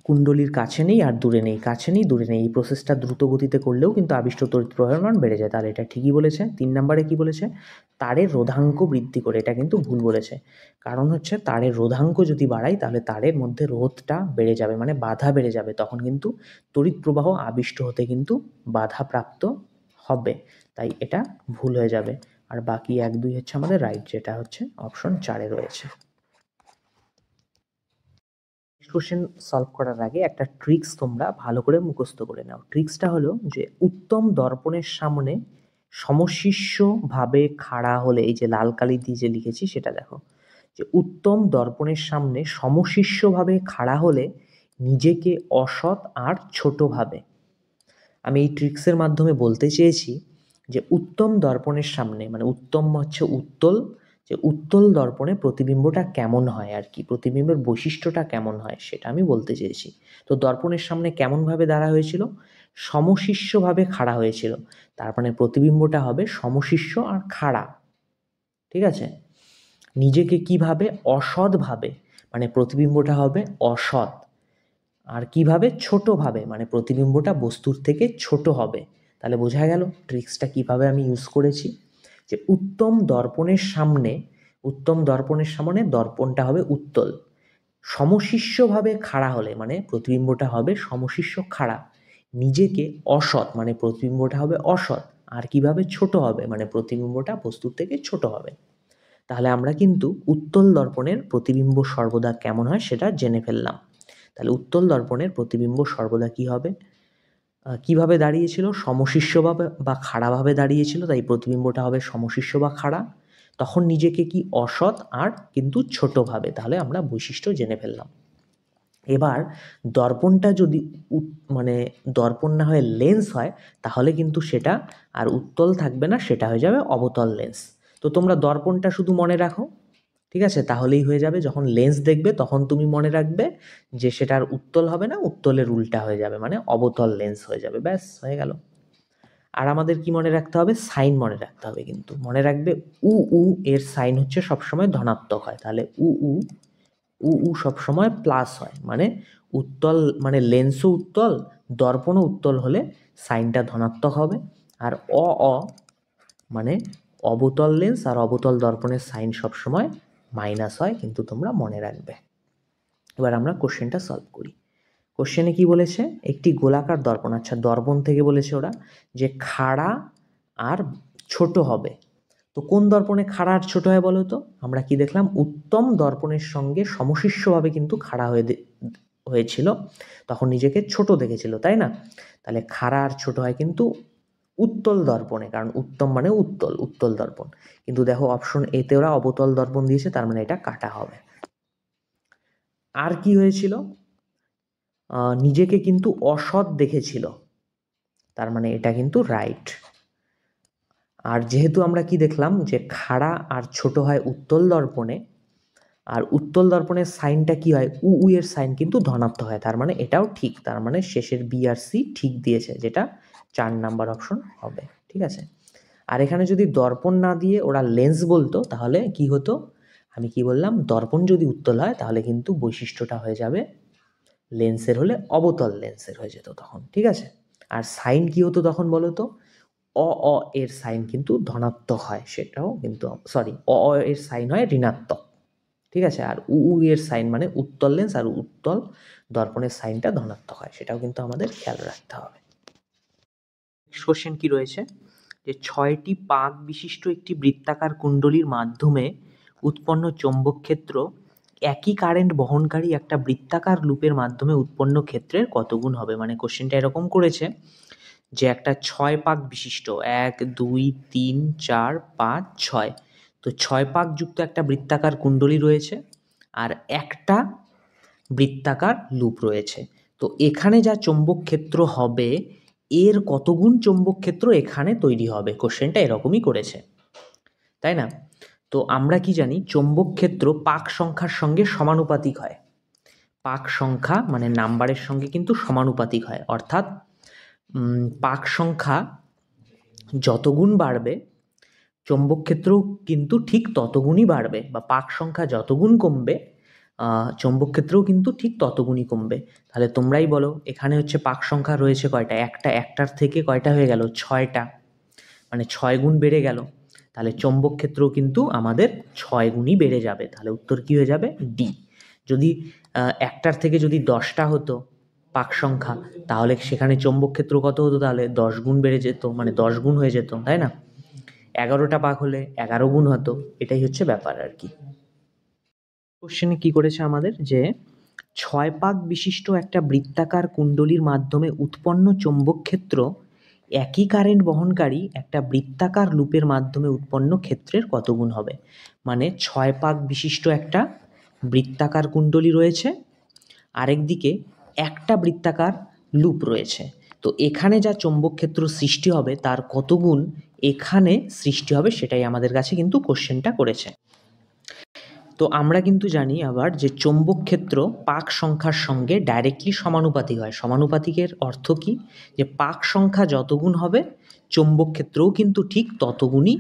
কুণ্ডলীর কাছে নেই আর দূরে নেই, কাছে নেই দূরে নেই, এই প্রসেসটা দ্রুত গতিতে করলেও কিন্তু আবিষ্ট তড়িৎ প্রবাহের মান বেড়ে যায়, তাহলে এটা ঠিকই বলেছে। 3 নম্বরে কি বলেছে? তারের রোধাঙ্ক বৃদ্ধি করে, এটা কিন্তু ভুল বলেছে। কারণ হচ্ছে তারের রোধাঙ্ক যদি বাড়াই তাহলে তারের মধ্যে রোধটা বেড়ে যাবে, মানে বাধা বেড়ে যাবে, তখন কিন্তু তড়িৎ প্রবাহ আবিষ্ট হতে কিন্তু বাধাপ্রাপ্ত হবে, তাই এটা ভুল হয়ে যাবে। আর বাকি 1, 2 হচ্ছে আমাদের রাইট, যেটা হচ্ছে অপশন 4-এ রয়েছে। কোশ্চেন সলভ করার আগে একটা ট্রিক্স তোমরা ভালো করে মুখস্থ করে নাও। ট্রিক্সটা হলো যে উত্তম দর্পণের সামনে সমশিষ্যভাবে খাড়া হলে, এই যে লাল কালি দিয়ে যে লিখেছি সেটা দেখো, যে উত্তম দর্পণের সামনে সমশিষ্যভাবে খাড়া হলে নিজেকে অসৎ আর ছোট ভাবে। আমি এই ট্রিক্সের মাধ্যমে বলতে চেয়েছি যে উত্তম দর্পণের সামনে, মানে উত্তম হচ্ছে উত্তল, যে উত্তল দর্পণে প্রতিবিম্বটা কেমন হয় আর কি, প্রতিবিম্বের বৈশিষ্ট্যটা কেমন হয় সেটা আমি বলতে চেয়েছি। তো দর্পণের সামনে কেমনভাবে দাঁড়া হয়েছিল? সমশিষ্যভাবে খাড়া হয়েছিল, তার মানে প্রতিবিম্বটা হবে সমশিষ্য আর খাড়া। ঠিক আছে? নিজেকে কিভাবে? অসৎভাবে, মানে প্রতিবিম্বটা হবে অসৎ। আর কিভাবে? ছোটভাবে, মানে প্রতিবিম্বটা বস্তুর থেকে ছোট হবে। তাহলে বোঝা গেল ট্রিক্সটা কিভাবে আমি ইউজ করেছি। যে উত্তম দর্পণের সামনে, উত্তম দর্পণের সামনে দর্পণটা হবে উত্তল, সমশিষ্যভাবে খাড়া হলে মানে প্রতিবিম্বটা হবে সমশিষ্য খাড়া, নিজেকে অসৎ মানে প্রতিবিম্বটা হবে অসৎ, আর কিভাবে? ছোট হবে, মানে প্রতিবিম্বটা বস্তুর থেকে ছোট হবে। তাহলে আমরা কিন্তু উত্তল দর্পণের প্রতিবিম্ব সর্বদা কেমন হয় সেটা জেনে ফেললাম। তাহলে উত্তল দর্পণের প্রতিবিম্ব সর্বদা কি হবে? কিভাবে দাঁড়িয়েছিল, সমশিষ্যভাবে বা খাড়াভাবে দাঁড়িয়েছিল, তাই প্রতিবিম্বটা হবে সমশিষ্য বা খাড়া। তখন নিজেকে কি অসৎ আর কিন্তু ছোট ভাবে, তাহলে আমরা বৈশিষ্ট্য জেনে ফেললাম। এবার দর্পণটা যদি মানে দর্পণ না হয়ে লেন্স হয়, তাহলে কিন্তু সেটা আর উত্তল থাকবে না, সেটা হয়ে যাবে অবতল লেন্স। তো তোমরা দর্পণটা শুধু মনে রাখো, ঠিক আছে, তাহলেই হয়ে যাবে। যখন লেন্স দেখবে তখন তুমি মনে রাখবে যে সেটা আর উত্তল হবে না, উত্তলের উল্টা হয়ে যাবে, মানে অবতল লেন্স হয়ে যাবে, ব্যাস হয়ে গেল। আর আমাদের কি মনে রাখতে হবে, সাইন মনে রাখতে হবে, কিন্তু মনে রাখবে উ উ এর সাইন হচ্ছে সবসময় ধনাত্মক হয়, তাহলে উ উ উ উ সবসময় প্লাস হয়, মানে উত্তল মানে লেন্সও উত্তল, দর্পণও উত্তল হলে সাইনটা ধনাত্মক হবে। আর অ মানে অবতল লেন্স আর অবতল দর্পণের সাইন সবসময় মাইনাস হয়, কিন্তু তোমরা মনে রাখবে। এবার আমরা কোশ্চেনটা সলভ করি। কোশ্চেনে কি বলেছে, একটি গোলাকার দর্পণ, আচ্ছা দর্পণ থেকে বলেছে ওরা যে খাড়া আর ছোট হবে। তো কোন দর্পণে খাড়া আর ছোট হয় বলো তো? আমরা কি দেখলাম, উত্তম দর্পণের সঙ্গে সমশিষ্যভাবে কিন্তু খাড়া হয়েছিল, তখন নিজেকে ছোট দেখেছিল, তাই না? তাহলে খাড়া আর ছোট হয় কিন্তু উত্তল দর্পণে, কারণ উত্তম মানে উত্তল, উত্তল দর্পণ। কিন্তু দেখো অপশন এতে ওরা অবতল দর্পণ দিয়েছে, তার মানে এটা কাটা হবে। আর কি হয়েছিল, নিজেকে কিন্তু অসৎ দেখেছিল, তার মানে এটা কিন্তু রাইট। আর যেহেতু আমরা কি দেখলাম যে খাড়া আর ছোট হয় উত্তল দর্পণে, আর উত্তল দর্পণের সাইনটা কি হয়, উ উ এর সাইন কিন্তু ধনাত্মক হয়, তার মানে এটাও ঠিক, তার মানে শেষের বি আর সি ঠিক দিয়েছে, যেটা 4 নাম্বার অপশন হবে, ঠিক আছে। আর এখানে যদি দর্পণ না দিয়ে ওরা লেন্স বলতো, তাহলে কি হতো, আমি কি বললাম, দর্পণ যদি উত্তল হয় তাহলে কিন্তু বৈশিষ্ট্যটা হয়ে যাবে লেন্সের হলে অবতল লেন্সের হয়ে যেত তখন, ঠিক আছে। আর সাইন কি হতো তখন বলো তো, অ এর সাইন কিন্তু ধনাত্মক হয়, সেটাও কিন্তু সরি, অ এর সাইন হয় ঋণাত্মক, ঠিক আছে। আর উ উ এর সাইন মানে উত্তল লেন্স আর উত্তল দর্পণের সাইনটা ধনাত্মক হয়, সেটাও কিন্তু আমাদের খেয়াল রাখতে হবে। কোশ্চেন কি রয়েছে, যে 6টি পাক বিশিষ্ট একটি বৃত্তাকার কুণ্ডলীর মাধ্যমে উৎপন্ন চৌম্বক ক্ষেত্র একই কারেন্ট বহনকারী একটা বৃত্তাকার লুপের মাধ্যমে উৎপন্ন ক্ষেত্রের কত গুণ হবে। মানে কোশ্চেনটা এরকম করেছে যে একটা 6 পাক বিশিষ্ট, 1 2 3 4 5 6, তো 6 পাক যুক্ত একটা বৃত্তাকার কুণ্ডলী রয়েছে আর একটা বৃত্তাকার লুপ রয়েছে। তো এখানে যা চৌম্বক ক্ষেত্র হবে, এর কত গুণ চৌম্বক ক্ষেত্র এখানে তৈরি হবে, কোশ্চেনটা এরকমই করেছে, তাই না? তো আমরা কি জানি, চৌম্বক ক্ষেত্র পাক সংখ্যার সঙ্গে সমানুপাতিক হয়। পাক সংখ্যা মানে নাম্বারের সঙ্গে কিন্তু সমানুপাতিক হয়, অর্থাৎ পাক সংখ্যা যত গুণ বাড়বে চৌম্বক ক্ষেত্রও কিন্তু ঠিক তত গুণই বাড়বে, বা পাক সংখ্যা যত গুণ কমবে চৌম্বক ক্ষেত্রও কিন্তু ঠিক তত গুণই কমবে। তাহলে তোমরাই বলো, এখানে হচ্ছে পাক সংখ্যা রয়েছে কয়টা, একটার থেকে কয়টা হয়ে গেল, 6টা, মানে 6 গুণ বেড়ে গেল, তাহলে চৌম্বক ক্ষেত্রও কিন্তু আমাদের 6 গুণই বেড়ে যাবে, তাহলে উত্তর কি হয়ে যাবে, ডি। যদি একটার থেকে যদি 10টা হতো পাক সংখ্যা, তাহলে সেখানে চৌম্বক ক্ষেত্র কত হতো, তাহলে 10 গুণ বেড়ে যেত, মানে 10 গুণ হয়ে যেত, তাই না? 11টা পাক হলে 11 গুণ হতো, এটাই হচ্ছে ব্যাপার আর কি। কোশ্চেনে কি করেছে আমাদের, যে 6 পাক বিশিষ্ট একটা বৃত্তাকার কুণ্ডলীর মাধ্যমে উৎপন্ন চৌম্বক ক্ষেত্র একই কারেন্ট বহনকারী একটা বৃত্তাকার লুপের মাধ্যমে উৎপন্ন ক্ষেত্রের কত গুণ হবে। মানে 6 পাক বিশিষ্ট একটা বৃত্তাকার কুণ্ডলী রয়েছে, আরেকদিকে একটা বৃত্তাকার লুপ রয়েছে, তো এখানে যা চৌম্বক ক্ষেত্র সৃষ্টি হবে তার কত গুণ এখানে সৃষ্টি হবে, সেটাই আমাদের কাছে কিন্তু কোশ্চেনটা করেছে। তো আমরা কিন্তু জানি আবার যে চৌম্বক ক্ষেত্র পাক সংখ্যার সঙ্গে ডাইরেক্টলি সমানুপাতিক হয়। সমানুপাতিকের অর্থ কি, যে পাক সংখ্যা যত গুণ হবে চৌম্বক ক্ষেত্রও কিন্তু ঠিক তত গুণই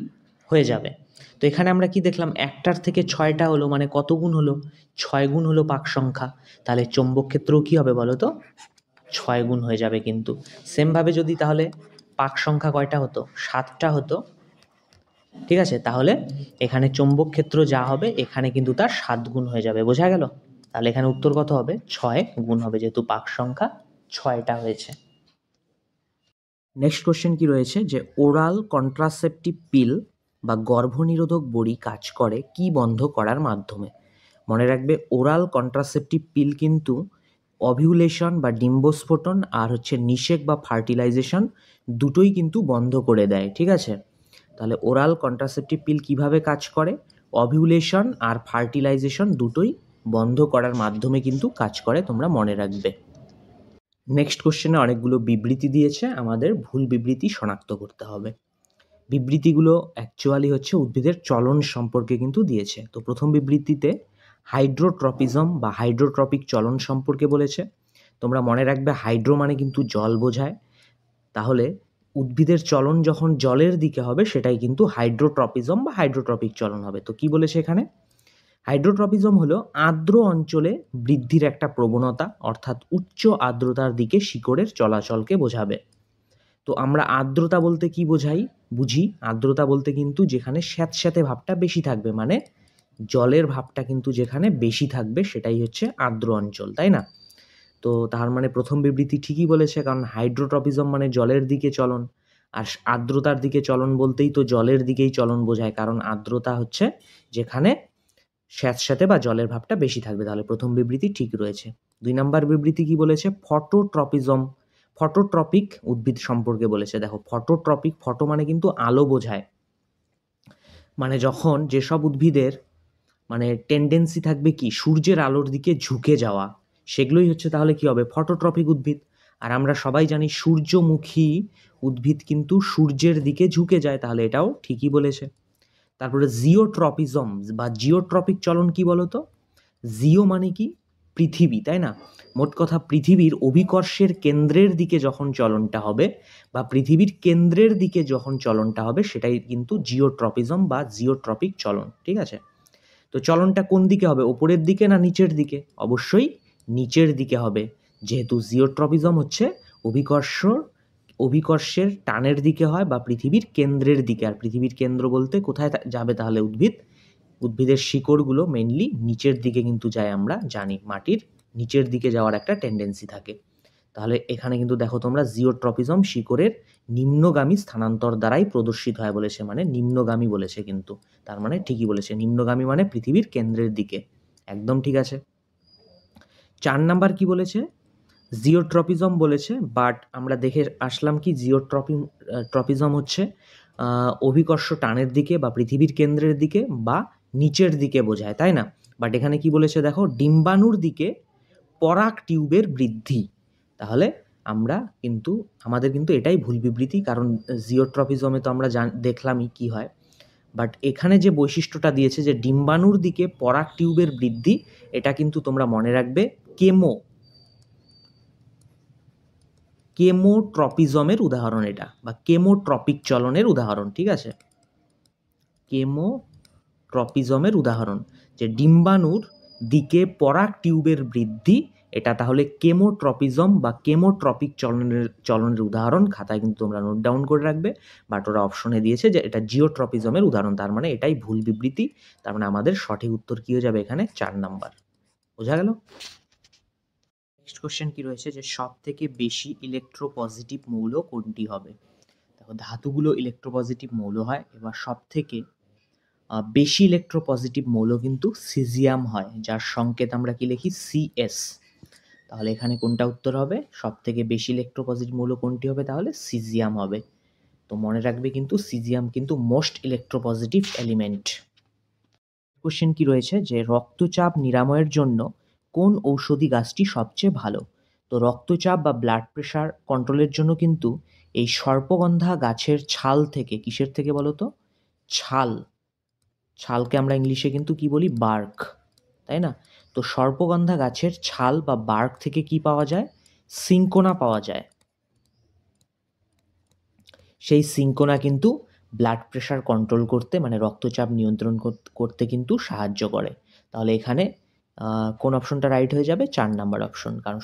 হয়ে যাবে। তো এখানে আমরা কি দেখলাম, একটার থেকে 6টা হলো, মানে কত গুণ হলো, 6 গুণ হলো পাক সংখ্যা, তাহলে চৌম্বক ক্ষেত্রও কি হবে বলো তো, 6 গুণ হয়ে যাবে। কিন্তু সেমভাবে যদি তাহলে পাক সংখ্যা কয়টা হতো, 7টা হতো, ঠিক আছে, তাহলে এখানে চৌম্বক ক্ষেত্র যা হবে এখানে কিন্তু তার 7 গুণ হয়ে যাবে, বোঝা গেল? তাহলে এখানে উত্তর কত হবে, 6 গুণ হবে, যেহেতু পাক সংখ্যা 6টা হয়েছে। নেক্সট কোশ্চেন কি রয়েছে, যে ওরাল কন্ট্রাসেপটিভ পিল বা গর্ভনিরোধক বড়ি কাজ করে কি বন্ধ করার মাধ্যমে। মনে রাখবে, ওরাল কন্ট্রাসেপটিভ পিল কিন্তু অভিউলেশন বা ডিম্বস্ফোটন আর হচ্ছে নিষেক বা ফার্টিলাইজেশন দুটোই কিন্তু বন্ধ করে দেয়, ঠিক আছে। তাহলে ওরাল কন্ট্রাসেপটিভ পিল কিভাবে কাজ করে? অভিউলেশন আর ফার্টিলাইজেশন দুটোই বন্ধ করার মাধ্যমে কিন্তু কাজ করে, তোমরা মনে রাখবে। নেক্সট কোশ্চেনে অনেকগুলো বিবৃতি দিয়েছে, আমাদের ভুল বিবৃতি শনাক্ত করতে হবে। বিবৃতিগুলো অ্যাকচুয়ালি হচ্ছে উদ্ভিদের চলন সম্পর্কে কিন্তু দিয়েছে। তো প্রথম বিবৃতিতে হাইড্রোট্রপিজম বা হাইড্রোট্রপিক চলন সম্পর্কে বলেছে। তোমরা মনে রাখবে হাইড্রো মানে কিন্তু জল বোঝায়, তাহলে উদ্ভিদের চলন যখন জলের দিকে হবে সেটাই কিন্তু হাইড্রোট্রপিজম বা হাইড্রোট্রপিক চলন হবে। তো কি বলেছে এখানে? হাইড্রোট্রপিজম হলো আর্দ্র অঞ্চলে বৃদ্ধির একটা প্রবণতা, অর্থাৎ উচ্চ আর্দ্রতার দিকে শিকড়ের চলাচলকে বোঝাবে। তো আমরা আর্দ্রতা বলতে কি বুঝি? আর্দ্রতা বলতে কিন্তু যেখানে স্যাঁতস্যাঁতে ভাবটা বেশি থাকবে, মানে জলের ভাবটা কিন্তু যেখানে বেশি থাকবে সেটাই হচ্ছে আর্দ্র অঞ্চল, তাই না? তো তার মানে প্রথম বিবৃতি ঠিকই বলেছে, কারণ হাইড্রোট্রপিজম মানে জলের দিকে চলন, আর আর্দ্রতার দিকে চলন বলতেই তো জলের দিকেই চলন বোঝায়, কারণ আর্দ্রতা হচ্ছে যেখানে স্যাঁতস্যাঁতে বা জলের ভাবটা বেশি থাকবে। তাহলে প্রথম বিবৃতি ঠিক রয়েছে। 2 নাম্বার বিবৃতি কি বলেছে? ফটোট্রপিজম, ফটোট্রপিক উদ্ভিদ সম্পর্কে বলেছে। দেখো ফটোট্রপিক, ফটো মানে কিন্তু আলো বোঝায়, মানে যখন যেসব উদ্ভিদের মানে টেন্ডেন্সি থাকবে কি সূর্যের আলোর দিকে ঝুঁকে যাওয়া, সেগুলোই হচ্ছে তাহলে কি হবে? ফটোট্রপিক উদ্ভিদ। আর আমরা সবাই জানি সূর্যমুখী উদ্ভিদ কিন্তু সূর্যের দিকে ঝুঁকে যায়, তাহলে এটাও ঠিকই বলেছে। তারপরে জিওট্রপিজম বা জিওট্রপিক চলন কি বলতো? জিও মানে কি? পৃথিবী, তাই না? মোট কথা পৃথিবীর অভিকর্ষের কেন্দ্রের দিকে যখন চলনটা হবে বা পৃথিবীর কেন্দ্রের দিকে যখন চলনটা হবে সেটাই কিন্তু জিওট্রপিজম বা জিওট্রপিক চলন, ঠিক আছে। তো চলনটা কোন দিকে হবে? ওপরের দিকে না নিচের দিকে? অবশ্যই নিচের দিকে হবে, যেহেতু জিওট্রপিজম হচ্ছে অভিকর্ষের টানের দিকে হয় বা পৃথিবীর কেন্দ্রের দিকে। আর পৃথিবীর কেন্দ্র বলতে কোথায় যাবে তাহলে উদ্ভিদের শিকড়গুলো মেইনলি নিচের দিকে কিন্তু যায়, আমরা জানি মাটির নিচের দিকে যাওয়ার একটা টেন্ডেন্সি থাকে। তাহলে এখানে কিন্তু দেখো তোমরা জিওট্রপিজম শিকড়ের নিম্নগামী স্থানান্তর দ্বারাই প্রদর্শিত হয় বলেছে, মানে নিম্নগামী বলেছে কিন্তু, তার মানে ঠিকই বলেছে, নিম্নগামী মানে পৃথিবীর কেন্দ্রের দিকে, একদম ঠিক আছে। 4 নাম্বার কি বলেছে? জিওট্রপিজম বলেছে, বাট আমরা দেখে আসলাম কি ট্রপিজম হচ্ছে অভিকর্ষ টানের দিকে বা পৃথিবীর কেন্দ্রের দিকে বা নিচের দিকে বোঝায়, তাই না? বাট এখানে কি বলেছে দেখো, ডিম্বাণুর দিকে পরাগ টিউবের বৃদ্ধি। তাহলে আমাদের কিন্তু এটাই ভুল বিবৃতি, কারণ জিওট্রপিজমে তো আমরা দেখলামই কি হয়, বাট এখানে যে বৈশিষ্ট্যটা দিয়েছে যে ডিম্বাণুর দিকে পরাগ টিউবের বৃদ্ধি, এটা কিন্তু তোমরা মনে রাখবে কেমোট্রপিজমের উদাহরণ এটা, বা কেমোট্রপিক চলনের উদাহরণ, ঠিক আছে। কেমোট্রপিজমের উদাহরণ যে ডিম্বাণুর দিকে পরাগ টিউবের বৃদ্ধি, এটা তাহলে কেমোট্রপিজম বা কেমোট্রপিক চলনের উদাহরণ। খাতায় কিন্তু তোমরা নোট ডাউন করে রাখবে, বাট ওরা অপশনে দিয়েছে যে এটা জিওট্রপিজমের উদাহরণ, তার মানে এটাই ভুল বিবৃতি। তার মানে আমাদের সঠিক উত্তর কি হয়ে যাবে এখানে? 4 নাম্বার। বোঝা গেল? নেক্সট কোশ্চেন কি রয়েছে যে সব থেকে বেশি ইলেকট্রোপজিটিভ মৌল কোনটি হবে? দেখো ধাতুগুলো ইলেকট্রোপজিটিভ মৌল হয়, এবার সব থেকে বেশি ইলেকট্রোপজিটিভ মৌল কিন্তু সিজিয়াম হয়, যার সংকেত আমরা কি লিখি? সিএস। তাহলে এখানে কোনটা উত্তর হবে? সব থেকে বেশি ইলেকট্রোপজিটিভ মৌল কোনটি হবে? তাহলে সিজিয়াম হবে। তো মনে রাখবে কিন্তু সিজিয়াম কিন্তু মোস্ট ইলেকট্রোপজিটিভ এলিমেন্ট। কোশ্চেন কি রয়েছে যে রক্তচাপ নিরাময়ের জন্য কোন ঔষধি গাছটি সবচেয়ে ভালো? তো রক্তচাপ বা ব্লাড প্রেশার কন্ট্রোলের জন্য কিন্তু এই সর্পগন্ধা গাছের ছাল থেকে, কিসের থেকে বলো তো? ছালকে আমরা ইংলিশে কিন্তু কি বলি? বার্ক, তাই না? তো সর্পগন্ধা গাছের ছাল বা বার্ক থেকে কি পাওয়া যায়? সিঙ্কোনা পাওয়া যায়। সেই সিঙ্কোনা কিন্তু ব্লাড প্রেশার কন্ট্রোল করতে, মানে রক্তচাপ নিয়ন্ত্রণ করতে কিন্তু সাহায্য করে। তাহলে এখানে কোন অপশনটা রাইট হয়ে যাবে? 4 নাম্বার অপশন, কারণ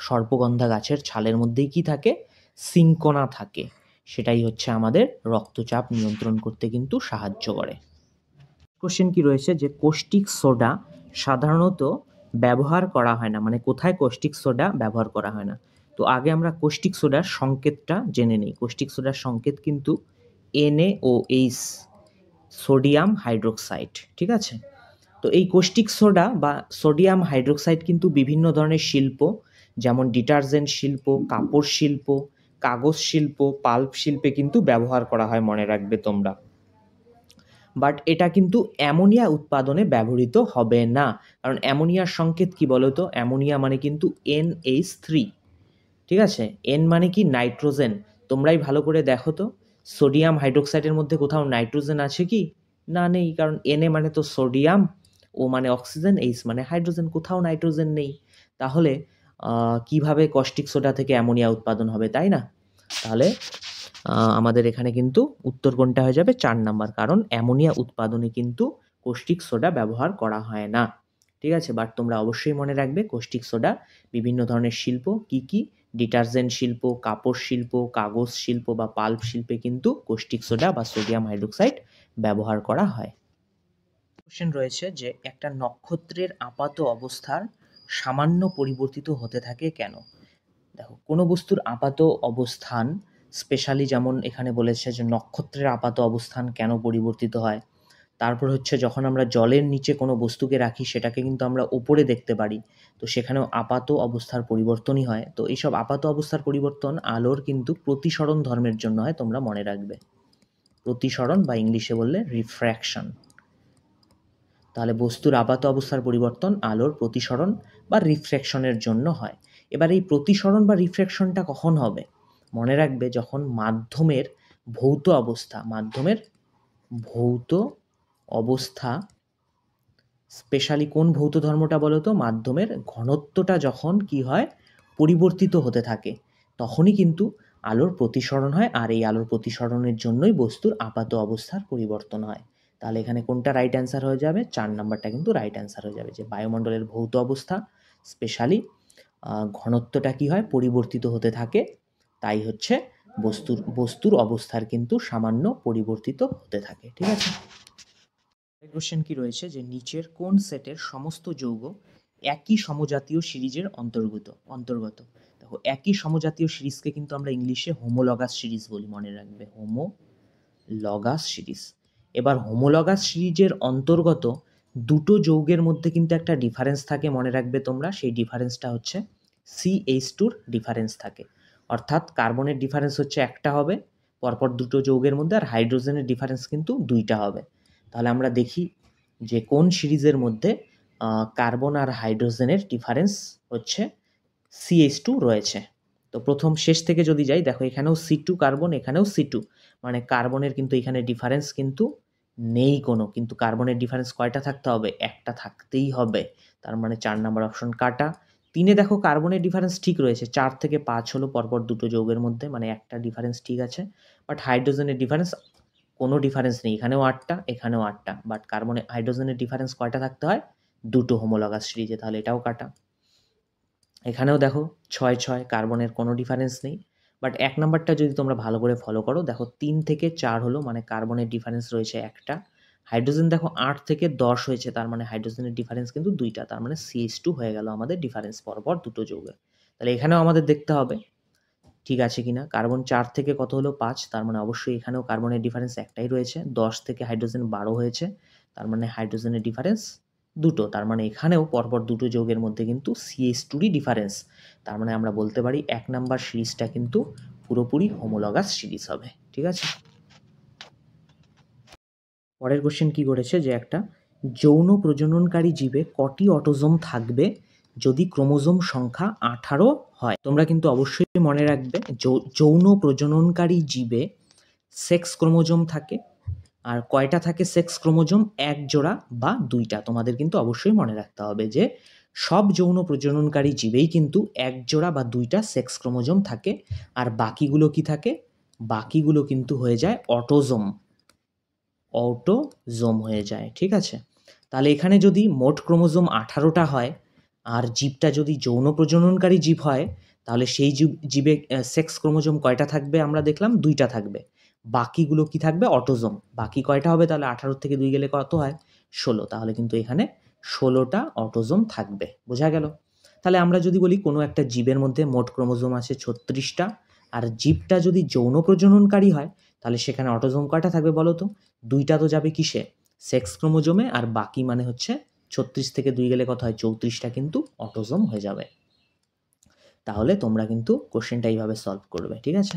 সর্পগন্ধা গাছের ছালের মধ্যেই কি থাকে? সিঙ্কোনা থাকে, সেটাই হচ্ছে আমাদের রক্তচাপ নিয়ন্ত্রণ করতে কিন্তু সাহায্য করে। কোশ্চেন কি রয়েছে যে কোস্টিক সোডা সাধারণত ব্যবহার করা হয় না, মানে কোথায় কোস্টিক সোডা ব্যবহার করা হয় না? তো আগে আমরা কোস্টিক সোডার সংকেতটা জেনে নিই। কোস্টিক সোডার সংকেত কিন্তু NaOH, সোডিয়াম হাইড্রোক্সাইড, ঠিক আছে। তো তো এই কৌষ্টিক সোডা বা সোডিয়াম হাইড্রোক্সাইড কিন্তু বিভিন্ন ধরনের শিল্প, যেমন ডিটারজেন্ট শিল্প, কাপড় শিল্প, কাগজ শিল্প, পাল্প শিল্পে কিন্তু ব্যবহার করা হয়, মনে রাখবে তোমরা। বাট এটা কিন্তু অ্যামোনিয়া উৎপাদনে ব্যবহৃত হবে না, কারণ অ্যামোনিয়ার সংকেত কি বলতো? অ্যামোনিয়া মানে কিন্তু NH3, ঠিক আছে? এন মানে কি? নাইট্রোজেন। তোমরাই ভালো করে দেখো তো, সোডিয়াম হাইড্রোক্সাইডের মধ্যে কোথাও নাইট্রোজেন আছে কি? না, নেই, কারণ Na মানে তো সোডিয়াম, O মানে অক্সিজেন, H মানে হাইড্রোজেন, কোথাও নাইট্রোজেন নেই। তাহলে কিভাবে কস্টিক সোডা থেকে অ্যামোনিয়া উৎপাদন হবে, তাই না? তাহলে আমাদের এখানে কিন্তু উত্তর কোনটা হয়ে যাবে? 4 নাম্বার, কারণ অ্যামোনিয়া উৎপাদনে কিন্তু কৌষ্টিক সোডা ব্যবহার করা হয় না, ঠিক আছে? বাট তোমরা অবশ্যই মনে রাখবে কৌষ্টিক সোডা বিভিন্ন ধরনের শিল্প, কি কি? ডিটারজেন্ট শিল্প, কাপড় শিল্প, কাগজ শিল্প বা পাল্প শিল্পে কিন্তু কৌষ্টিক সোডা বা সোডিয়াম হাইড্রোক্সাইড ব্যবহার করা হয়। কোশ্চেন রয়েছে যে একটা নক্ষত্রের আপাত অবস্থার সামান্য পরিবর্তিত হতে থাকে কেন? দেখো, কোনো বস্তুর আপাত অবস্থান, স্পেশালি যেমন এখানে বলেছে যে নক্ষত্রের আপাত অবস্থান কেন পরিবর্তিত হয়, তারপর হচ্ছে যখন আমরা জলের নিচে কোনো বস্তুকে রাখি সেটাকে কিন্তু আমরা ওপরে দেখতে পারি, তো সেখানেও আপাত অবস্থার পরিবর্তনই হয়। তো এইসব আপাত অবস্থার পরিবর্তন আলোর কিন্তু প্রতিসরণ ধর্মের জন্য হয়, তোমরা মনে রাখবে। প্রতিসরণ বা ইংলিশে বললে রিফ্র্যাকশন। তাহলে বস্তুর আপাত অবস্থার পরিবর্তন আলোর প্রতিসরণ বা রিফ্র্যাকশনের জন্য হয়। এবার এই প্রতিসরণ বা রিফ্র্যাকশনটা কখন হবে? মনে রাখবে যখন মাধ্যমের ভৌত অবস্থা, স্পেশালি কোন ভৌত ধর্মটা বলো তো? মাধ্যমের ঘনত্বটা যখন কি হয়? পরিবর্তিত হতে থাকে, তখনই কিন্তু আলোর প্রতিসরণ হয়, আর এই আলোর প্রতিসরণের জন্যই বস্তুর আপাত অবস্থার পরিবর্তন হয়। তাহলে এখানে কোনটা রাইট অ্যান্সার হয়ে যাবে? 4 নাম্বারটা কিন্তু রাইট অ্যান্সার হয়ে যাবে, যে বায়ুমণ্ডলের ভৌত অবস্থা, স্পেশালি ঘনত্বটা কি হয়? পরিবর্তিত হতে থাকে, তাই হচ্ছে বস্তুর অবস্থার কিন্তু সামান্য পরিবর্তিত হতে থাকে, ঠিক আছে? কোশ্চেন কি রয়েছে যে নিচের কোন সেটের সমস্ত যৌগ একই সমজাতীয় সিরিজের অন্তর্গত? দেখো, একই সমজাতীয় সিরিজকে কিন্তু আমরা ইংলিশে হোমোলগাস সিরিজ বলি, মনে রাখবে, হোমোলগাস সিরিজ। এবার হোমোলগাস সিরিজের অন্তর্গত দুটো যৌগের মধ্যে কিন্তু একটা ডিফারেন্স থাকে, মনে রাখবে তোমরা, সেই ডিফারেন্সটা হচ্ছে CH2-র ডিফারেন্স থাকে। অর্থাৎ কার্বনের ডিফারেন্স হচ্ছে একটা হবে পরপর দুটো যৌগের মধ্যে, আর হাইড্রোজেনের ডিফারেন্স কিন্তু দুইটা হবে। তাহলে আমরা দেখি যে কোন সিরিজের মধ্যে কার্বন আর হাইড্রোজেনের ডিফারেন্স হচ্ছে CH2 রয়েছে। তো প্রথম শেষ থেকে যদি যাই, দেখো এখানেও C2 কার্বন, এখানেও C2, মানে কার্বনের কিন্তু এখানে ডিফারেন্স কিন্তু নেই কোনো, কিন্তু কার্বনের ডিফারেন্স কয়টা থাকতে হবে? একটা থাকতেই হবে, তার মানে 4 নাম্বার অপশন কাটা। 3-এ দেখো কার্বনের ডিফারেন্স ঠিক রয়েছে, 4 থেকে 5 হলো পরপর দুটো যৌগের মধ্যে, মানে একটা ডিফারেন্স ঠিক আছে। বাট হাইড্রোজেনের ডিফারেন্স কোনো ডিফারেন্স নেই, এখানেও 8টা, এখানেও 8টা, বাট হাইড্রোজেনের ডিফারেন্স কয়টা থাকতে হয়? দুটো হোমোলগাস সিরিজে, তাহলে এটাও কাটা। এখানেও দেখো 6-6, কার্বনের কোনো ডিফারেন্স নেই। বাট 1 নাম্বারটা যদি তোমরা ভালো করে ফলো করো, দেখো 3 থেকে 4 হলো, মানে কার্বনের ডিফারেন্স রয়েছে একটা। হাইড্রোজেন দেখো 8 থেকে 10 হয়েছে, তার মানে হাইড্রোজেনের ডিফারেন্স কিন্তু দুইটা, তার মানে CH2 হয়ে গেল আমাদের ডিফারেন্স পরপর দুটো যৌগের। তাহলে এখানেও আমাদের দেখতে হবে ঠিক আছে কিনা। কার্বন 4 থেকে কত হলো? 5, তার মানে অবশ্যই এখানেও কার্বনের ডিফারেন্স একটাই রয়েছে। 10 থেকে হাইড্রোজেন 12 হয়েছে, তার মানে হাইড্রোজেনের ডিফারেন্স দুটো, তার মানে এখানেও পরপর দুটো যৌগের মধ্যে কিন্তু CH2-রই ডিফারেন্স। তার মানে আমরা বলতে পারি 1 নাম্বার সিরিজটা কিন্তু পুরোপুরি হোমোলগাস সিরিজ হবে, ঠিক আছে? পরের কোশ্চেন কি করেছে যে একটা যৌন প্রজননকারী জীবে কটি অটোজোম থাকবে যদি ক্রোমোজোম সংখ্যা 18 হয়? তোমরা কিন্তু অবশ্যই মনে রাখবে যৌন প্রজননকারী জীবে সেক্স ক্রোমোজোম থাকে, আর কয়টা থাকে সেক্স ক্রোমোজোম? এক জোড়া বা দুইটা। তোমাদের কিন্তু অবশ্যই মনে রাখতে হবে যে সব যৌন প্রজননকারী জীবেই কিন্তু এক জোড়া বা দুইটা সেক্স ক্রোমোজোম থাকে, আর বাকিগুলো কি থাকে? বাকিগুলো কিন্তু হয়ে যায় অটোজোম হয়ে যায়, ঠিক আছে? তাহলে এখানে যদি মোট ক্রোমোজোম 18টা হয়, আর জীবটা যদি যৌন প্রজননকারী জীব হয়, তাহলে সেই জীবে সেক্স ক্রোমোজোম কয়টা থাকবে? আমরা দেখলাম দুইটা থাকবে। বাকিগুলো কি থাকবে? অটোজোম। বাকি কয়টা হবে তাহলে? 18 থেকে 2 গেলে কত হয়? 16। তাহলে কিন্তু এখানে 16টা অটোজোম থাকবে, বোঝা গেল? তাহলে আমরা যদি বলি কোনো একটা জীবের মধ্যে মোট ক্রোমোজোম আছে 36টা, আর জীবটা যদি যৌন প্রজননকারী হয়, তাহলে সেখানে অটোজোম কয়টা থাকবে বলো তো? দুইটা তো যাবে কিসে? সেক্স ক্রোমোজোমে, আর বাকি মানে হচ্ছে 36 থেকে 2 গেলে কত হয়, 34টা কিন্তু অটোজোম হয়ে যাবে। তাহলে তোমরা কিন্তু কোশ্চেনটা এইভাবে সলভ করবে, ঠিক আছে।